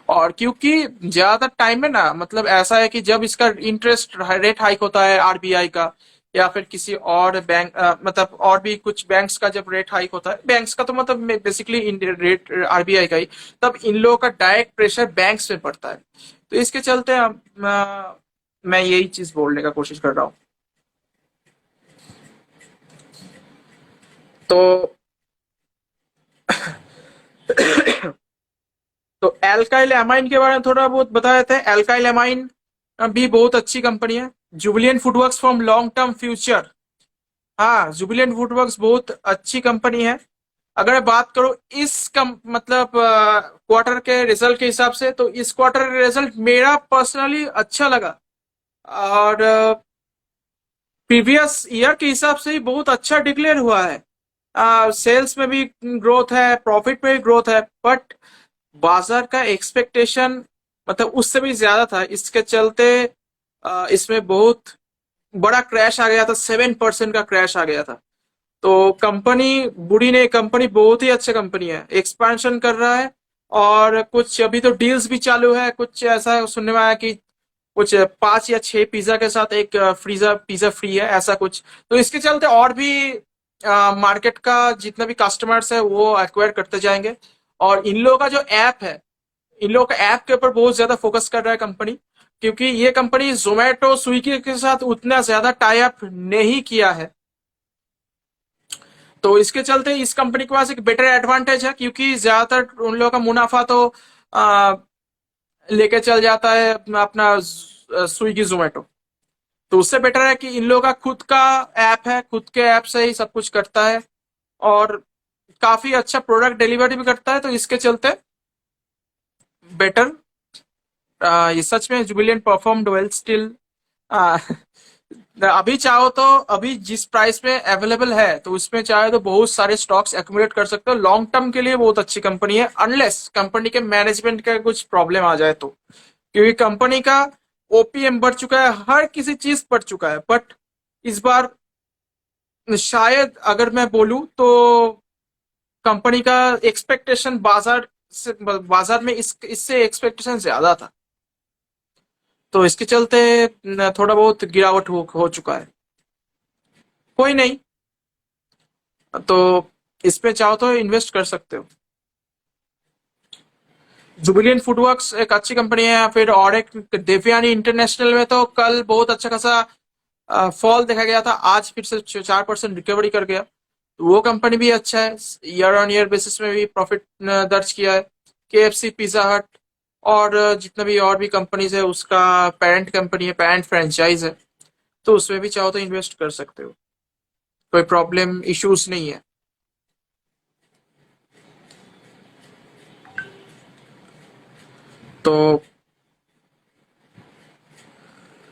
और क्योंकि ज्यादातर टाइम में ना मतलब ऐसा है कि जब इसका इंटरेस्ट रेट हाइक होता है आरबीआई का, या फिर किसी और बैंक मतलब और भी कुछ बैंक्स का जब रेट हाइक होता है, बैंक्स का तो मतलब बेसिकली रेट आरबीआई का ही, तब इन लोगों का डायरेक्ट प्रेशर बैंक्स पे पड़ता है। तो इसके चलते मैं यही चीज बोलने का कोशिश कर रहा हूँ। तो तो एल्काइल एमाइन के बारे में थोड़ा बहुत बता देते हैं। एल्काइल एमाइन भी बहुत अच्छी कंपनी है। Jubilant FoodWorks from long term future, हाँ जुबिलियंट फूडवर्क्स बहुत अच्छी कंपनी है। अगर मैं बात करूं इस मतलब क्वार्टर के रिजल्ट के हिसाब से, तो इस क्वार्टर का रिजल्ट मेरा पर्सनली अच्छा लगा। और प्रीवियस ईयर के हिसाब से ही बहुत अच्छा डिक्लेयर हुआ है। सेल्स में भी ग्रोथ है, प्रॉफिट में भी ग्रोथ है, बट बाजार का एक्सपेक्टेशन मतलब उससे भी ज्यादा था। इसके चलते इसमें बहुत बड़ा क्रैश आ गया था, 7% का क्रैश आ गया था। तो कंपनी बुरी नहीं, कंपनी बहुत ही अच्छा कंपनी है, एक्सपेंशन कर रहा है। और कुछ अभी तो डील्स भी चालू है, कुछ ऐसा सुनने में आया कि कुछ 5 या 6 पिज्जा के साथ एक फ्रीजा पिज्जा फ्री है, ऐसा कुछ। तो इसके चलते और भी मार्केट का जितना भी कस्टमर्स है वो एक्वायर करते जाएंगे। और इन लोगों का जो ऐप है, इन लोगों का ऐप के ऊपर बहुत ज्यादा फोकस कर रहा है कंपनी, क्योंकि ये कंपनी जोमेटो स्विगी के साथ उतना ज्यादा टाई अप नहीं किया है। तो इसके चलते इस कंपनी के पास एक बेटर एडवांटेज है, क्योंकि ज्यादातर उन लोगों का मुनाफा तो आ, लेके चल जाता है अपना स्विगी जोमेटो। तो उससे बेटर है कि इन लोगों का खुद का ऐप है, खुद के ऐप से ही सब कुछ करता है। और काफी अच्छा प्रोडक्ट डिलीवरी भी करता है, तो इसके चलते बेटर, ये सच में जुबिलियंट परफॉर्म्ड वेल स्टिल। अभी चाहो तो अभी जिस प्राइस में अवेलेबल है तो उसमें चाहे तो बहुत सारे स्टॉक्स एक्यूमुलेट कर सकते हो, लॉन्ग टर्म के लिए बहुत अच्छी कंपनी है, अनलेस कंपनी के मैनेजमेंट का कुछ प्रॉब्लम आ जाए तो। क्योंकि कंपनी का ओपीएम बढ़ चुका है, हर किसी चीज बढ़ चुका है, बट इस बार शायद अगर मैं बोलूं तो कंपनी का एक्सपेक्टेशन बाजार में इससे एक्सपेक्टेशन ज्यादा था। तो इसके चलते थोड़ा बहुत गिरावट हो चुका है। कोई नहीं, तो इसमें चाहो तो इन्वेस्ट कर सकते हो। जुबिलियंट फूडवर्क्स एक अच्छी कंपनी है। फिर और एक देवयानी इंटरनेशनल में तो कल बहुत अच्छा खासा फॉल देखा गया था, आज फिर से 4% रिकवरी कर गया। तो वो कंपनी भी अच्छा है, ईयर ऑन ईयर बेसिस में भी प्रॉफिट दर्ज किया है। केएफसी, पिज्जा हट और जितना भी और भी कंपनीज है उसका पेरेंट कंपनी है, पेरेंट फ्रेंचाइज है, तो उसमें भी चाहो तो इन्वेस्ट कर सकते हो। कोई प्रॉब्लम इश्यूज नहीं है। तो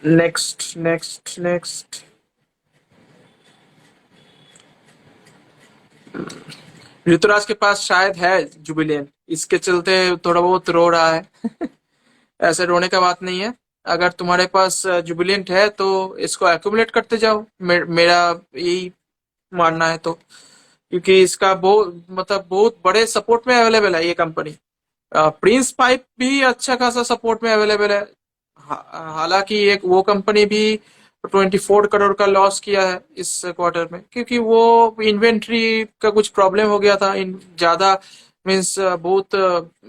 नेक्स्ट नेक्स्ट नेक्स्ट, ऋतुराज के पास शायद है जुबिलियन, इसके चलते थोड़ा बहुत रो रहा है। ऐसे रोने का बात नहीं है। अगर तुम्हारे पास जुबिलियंट है तो इसको एक्यूमुलेट करते जाओ, मेरा यही मानना है। तो क्योंकि इसका बहुत मतलब बहुत बड़े सपोर्ट में अवेलेबल है ये कंपनी। प्रिंस पाइप भी अच्छा खासा सपोर्ट में अवेलेबल है। हालांकि एक वो कंपनी भी 24 करोड़ का लॉस किया है इस क्वार्टर में, क्योंकि वो इन्वेंट्री का कुछ प्रॉब्लम हो गया था। इन ज्यादा मीन्स बहुत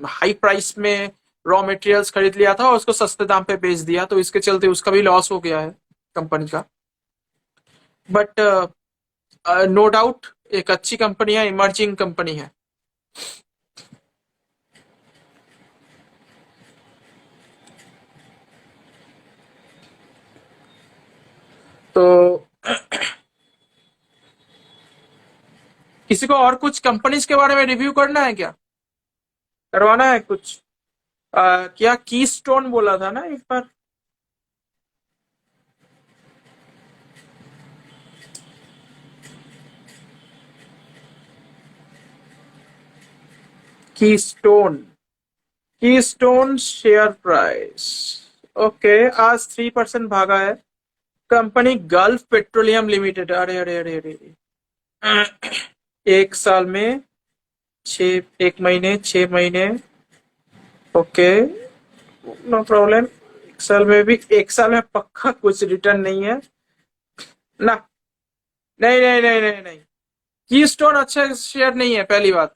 हाई प्राइस में रॉ मटेरियल्स खरीद लिया था और उसको सस्ते दाम पे बेच दिया, तो इसके चलते उसका भी लॉस हो गया है कंपनी का। बट नो डाउट एक अच्छी कंपनी है, इमर्जिंग कंपनी है। तो किसी को और कुछ कंपनीज के बारे में रिव्यू करना है क्या, करवाना है कुछ? क्या की स्टोन बोला था ना एक बार? की स्टोन, की स्टोन शेयर प्राइस, ओके, आज 3% भागा है। कंपनी गल्फ पेट्रोलियम लिमिटेड, अरे अरे अरे अरे अरे। एक साल में एक महीने 6 महीने, ओके, नो प्रॉब्लम। एक साल में भी, एक साल में पक्का कुछ रिटर्न नहीं है ना? नहीं नहीं नहीं नहीं नहीं, की स्टोन अच्छा शेयर नहीं है पहली बात।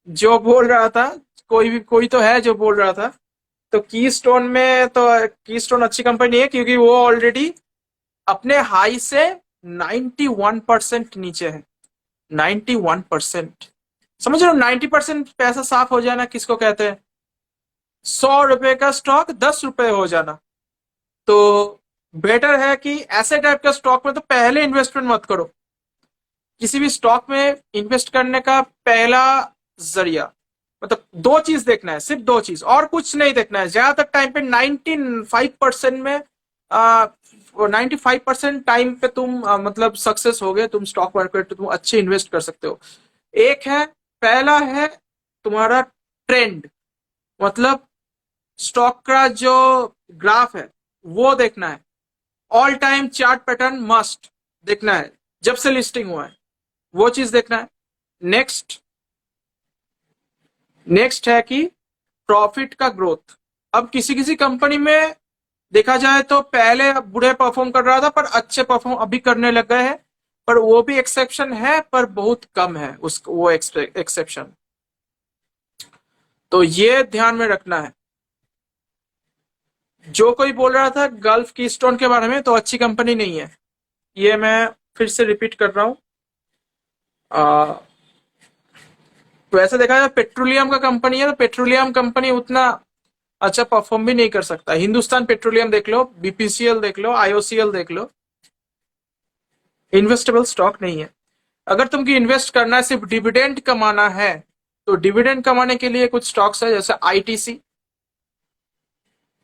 जो बोल रहा था, कोई तो है जो बोल रहा था। तो की स्टोन में तो, की स्टोन अच्छी कंपनी नहीं है क्योंकि वो ऑलरेडी अपने हाई से 91% नीचे है। 91%, समझ रहे हो? 90% पैसा साफ हो जाना किसको कहते हैं? 100 रुपए का स्टॉक 10 रुपए हो जाना। तो बेटर है कि ऐसे टाइप का स्टॉक में तो पहले इन्वेस्टमेंट मत करो। किसी भी स्टॉक में इन्वेस्ट करने का पहला जरिया मतलब दो चीज देखना है, सिर्फ दो चीज, और कुछ नहीं देखना है। ज्यादातर टाइम पे 95% में 95% टाइम पे तुम मतलब सक्सेस हो गए, तुम स्टॉक मार्केट तुम अच्छे इन्वेस्ट कर सकते हो। एक है, पहला है तुम्हारा ट्रेंड, मतलब स्टॉक का जो ग्राफ है वो देखना है। All time chart pattern must देखना है, जब से लिस्टिंग हुआ है वो चीज देखना है। नेक्स्ट नेक्स्ट है कि प्रॉफिट का ग्रोथ। अब किसी किसी कंपनी में देखा जाए तो पहले बुरे परफॉर्म कर रहा था पर अच्छे परफॉर्म अभी करने लग गए हैं, पर वो भी एक्सेप्शन है, पर बहुत कम है उस वो एक्सेप्शन। तो ये ध्यान में रखना है। जो कोई बोल रहा था गल्फ की स्टोन के बारे में, तो अच्छी कंपनी नहीं है, ये मैं फिर से रिपीट कर रहा हूं। तो ऐसा देखा जाए पेट्रोलियम का कंपनी है, तो पेट्रोलियम कंपनी उतना अच्छा परफॉर्म भी नहीं कर सकता। हिंदुस्तान पेट्रोलियम देख लो, बीपीसीएल देख लो, आईओसीएल देख लो, इन्वेस्टेबल स्टॉक नहीं है। अगर तुमको इन्वेस्ट करना है, सिर्फ डिविडेंड कमाना है, तो डिविडेंड कमाने के लिए कुछ स्टॉक्स है, जैसे आईटीसी,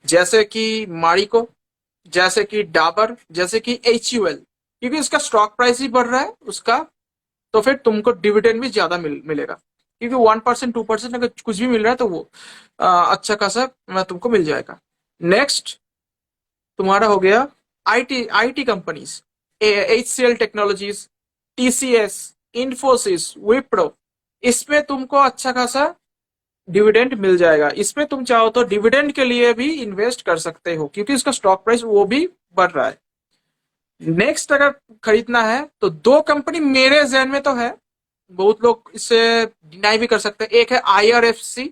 जैसे कि मारिको, जैसे कि डाबर, जैसे कि एचयूएल, क्योंकि इसका स्टॉक प्राइस ही बढ़ रहा है उसका, तो फिर तुमको डिविडेंड भी ज्यादा मिलेगा। क्योंकि 1% 2% अगर कुछ भी मिल रहा है तो वो अच्छा खासा तुमको मिल जाएगा। नेक्स्ट तुम्हारा हो गया IT IT companies, HCL technologies, TCS, Infosys, Wipro, इसमें तुमको अच्छा खासा डिविडेंड मिल जाएगा। इसमें तुम चाहो तो डिविडेंड के लिए भी इन्वेस्ट कर सकते हो, क्योंकि इसका स्टॉक प्राइस वो भी बढ़ रहा है। नेक्स्ट अगर खरीदना है तो दो कंपनी मेरे जहन में तो है, बहुत लोग इसे डिनाई भी कर सकते हैं। एक है आईआरएफसी,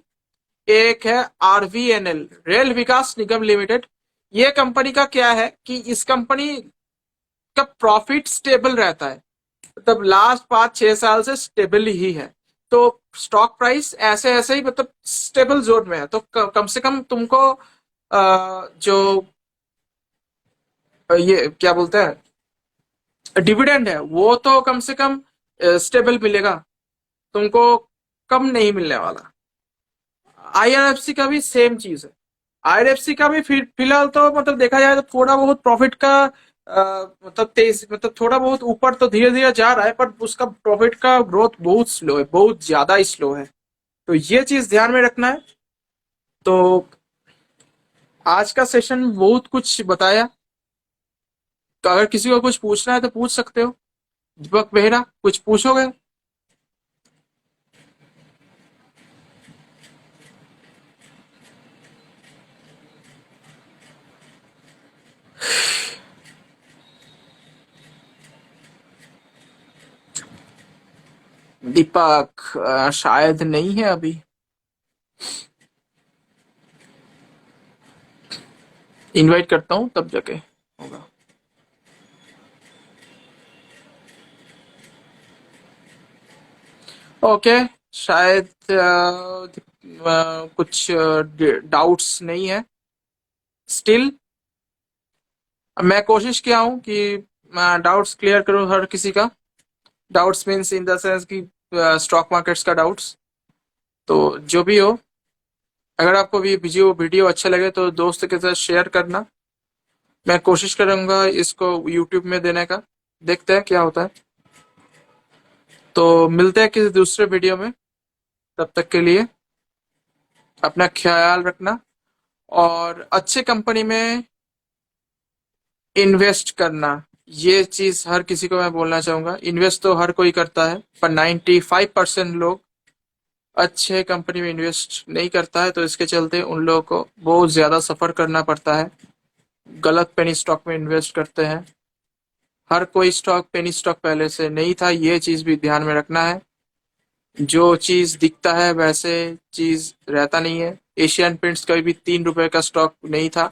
एक है आरवीएनएल, रेल विकास निगम लिमिटेड। ये कंपनी का क्या है कि इस कंपनी का प्रॉफिट स्टेबल रहता है, मतलब लास्ट 5-6 साल से स्टेबल ही है। तो स्टॉक प्राइस ऐसे ऐसे ही मतलब स्टेबल जोन में है। तो कम से कम तुमको जो ये क्या बोलते हैं, डिविडेंड है वो तो कम से कम स्टेबल मिलेगा, तुमको कम नहीं मिलने वाला। आईआरएफसी का भी सेम चीज है। आईआरएफसी का भी फिलहाल तो मतलब देखा जाए तो थोड़ा बहुत प्रॉफिट का मतलब तेज मतलब थोड़ा बहुत ऊपर तो धीरे धीरे जा रहा है, पर उसका प्रॉफिट का ग्रोथ बहुत स्लो है, बहुत ज्यादा स्लो है। तो ये चीज ध्यान में रखना है। तो आज का सेशन बहुत कुछ बताया। तो अगर किसी को कुछ पूछना है तो पूछ सकते हो। दीपक बेहरा कुछ पूछोगे? दीपक शायद नहीं है अभी। इनवाइट करता हूँ तब जाके होगा। ओके। शायद कुछ डाउट्स नहीं है स्टिल। मैं कोशिश किया हूँ कि डाउट्स क्लियर करूँ हर किसी का। Doubts means in the sense कि स्टॉक मार्केट्स का डाउट्स। तो जो भी हो, अगर आपको भी वीडियो अच्छा लगे तो दोस्त के साथ शेयर करना। मैं कोशिश करूंगा इसको यूट्यूब में देने का। देखते हैं क्या होता है। तो मिलते हैं किसी दूसरे वीडियो में। तब तक के लिए अपना ख्याल रखना और अच्छे कंपनी में इन्वेस्ट करना। ये चीज हर किसी को मैं बोलना चाहूंगा। इन्वेस्ट तो हर कोई करता है, पर 95% लोग अच्छे कंपनी में इन्वेस्ट नहीं करता है। तो इसके चलते उन लोगों को बहुत ज्यादा सफर करना पड़ता है। गलत पेनी स्टॉक में इन्वेस्ट करते हैं। हर कोई स्टॉक पेनी स्टॉक पहले से नहीं था, ये चीज भी ध्यान में रखना है। जो चीज दिखता है वैसे चीज रहता नहीं है। एशियन पेंट्स कभी भी 3 रुपए का स्टॉक नहीं था।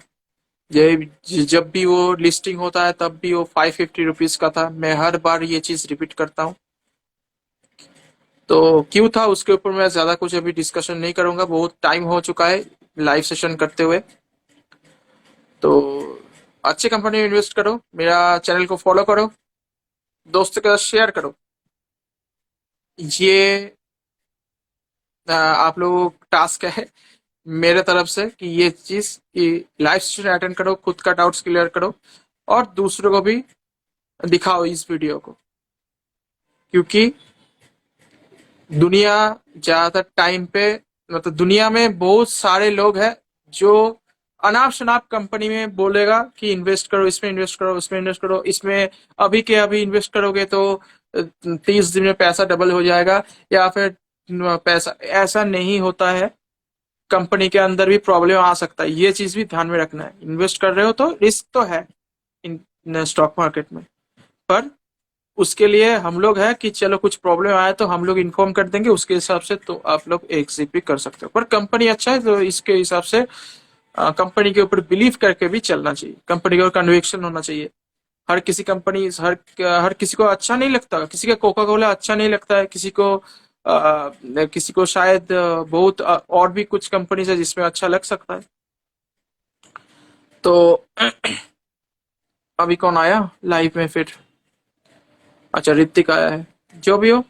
जब भी वो लिस्टिंग होता है तब भी वो 550 रुपीज का था। मैं हर बार ये चीज रिपीट करता हूँ। तो क्यों था उसके ऊपर मैं ज्यादा कुछ अभी डिस्कशन नहीं करूंगा, बहुत टाइम हो चुका है लाइव सेशन करते हुए। तो अच्छी कंपनी में इन्वेस्ट करो, मेरा चैनल को फॉलो करो, दोस्तों के साथ शेयर करो। ये आप लोगों को टास्क है मेरे तरफ से कि ये चीज कि लाइव सेशन अटेंड करो, खुद का डाउट्स क्लियर करो और दूसरों को भी दिखाओ इस वीडियो को। क्योंकि दुनिया ज्यादातर टाइम पे मतलब दुनिया में बहुत सारे लोग हैं जो अनाप शनाप कंपनी में बोलेगा कि इन्वेस्ट करो, इसमें इन्वेस्ट करो, इसमें इन्वेस्ट करो, इसमें अभी के अभी इन्वेस्ट करोगे तो 30 दिन में पैसा डबल हो जाएगा, या फिर पैसा ऐसा नहीं होता है। कंपनी के अंदर भी प्रॉब्लम आ सकता है, ये चीज भी ध्यान में रखना है। इन्वेस्ट कर रहे हो तो रिस्क तो है इन स्टॉक मार्केट में, पर उसके लिए हम लोग है कि चलो कुछ प्रॉब्लम आया तो हम लोग इन्फॉर्म कर देंगे, उसके हिसाब से तो आप लोग एग्जिट भी कर सकते हो। पर कंपनी अच्छा है तो इसके हिसाब से कंपनी के ऊपर बिलीव करके भी चलना चाहिए, कंपनी के ऊपर कन्विक्शन होना चाहिए। हर किसी कंपनी हर किसी को अच्छा नहीं लगता, किसी का कोका कोला अच्छा नहीं लगता है, किसी को शायद बहुत और भी कुछ कंपनीज है जिसमें अच्छा लग सकता है। तो अभी कौन आया लाइव में फिर? अच्छा, ऋतिक आया है। जो भी हो,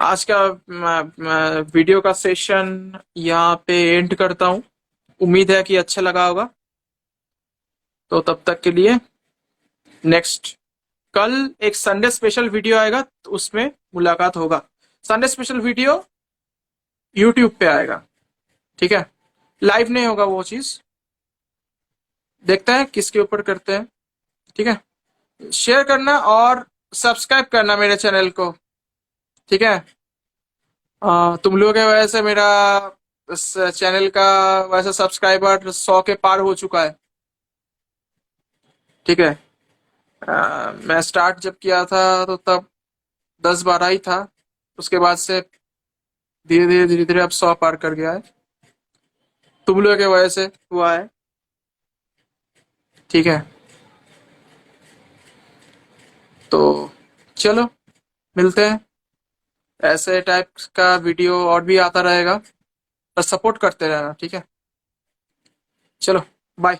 आज का वीडियो का सेशन यहाँ पे एंड करता हूँ। उम्मीद है कि अच्छा लगा होगा। तो तब तक के लिए नेक्स्ट कल एक संडे स्पेशल वीडियो आएगा, तो उसमें मुलाकात होगा। संडे स्पेशल वीडियो यूट्यूब पे आएगा, ठीक है? लाइव नहीं होगा वो चीज। देखते हैं किसके ऊपर करते हैं, ठीक है? शेयर करना और सब्सक्राइब करना मेरे चैनल को, ठीक है? तुम लोगों की वजह से मेरा इस चैनल का वैसे सब्सक्राइबर 100 के पार हो चुका है, ठीक है? मैं स्टार्ट जब किया था तो तब 10-12 ही था। उसके बाद से धीरे धीरे अब 100 पार कर गया है। तुम लोगों की वजह से हुआ है, ठीक है? तो चलो मिलते हैं। ऐसे टाइप का वीडियो और भी आता रहेगा, पर सपोर्ट करते रहना, ठीक है? चलो बाय।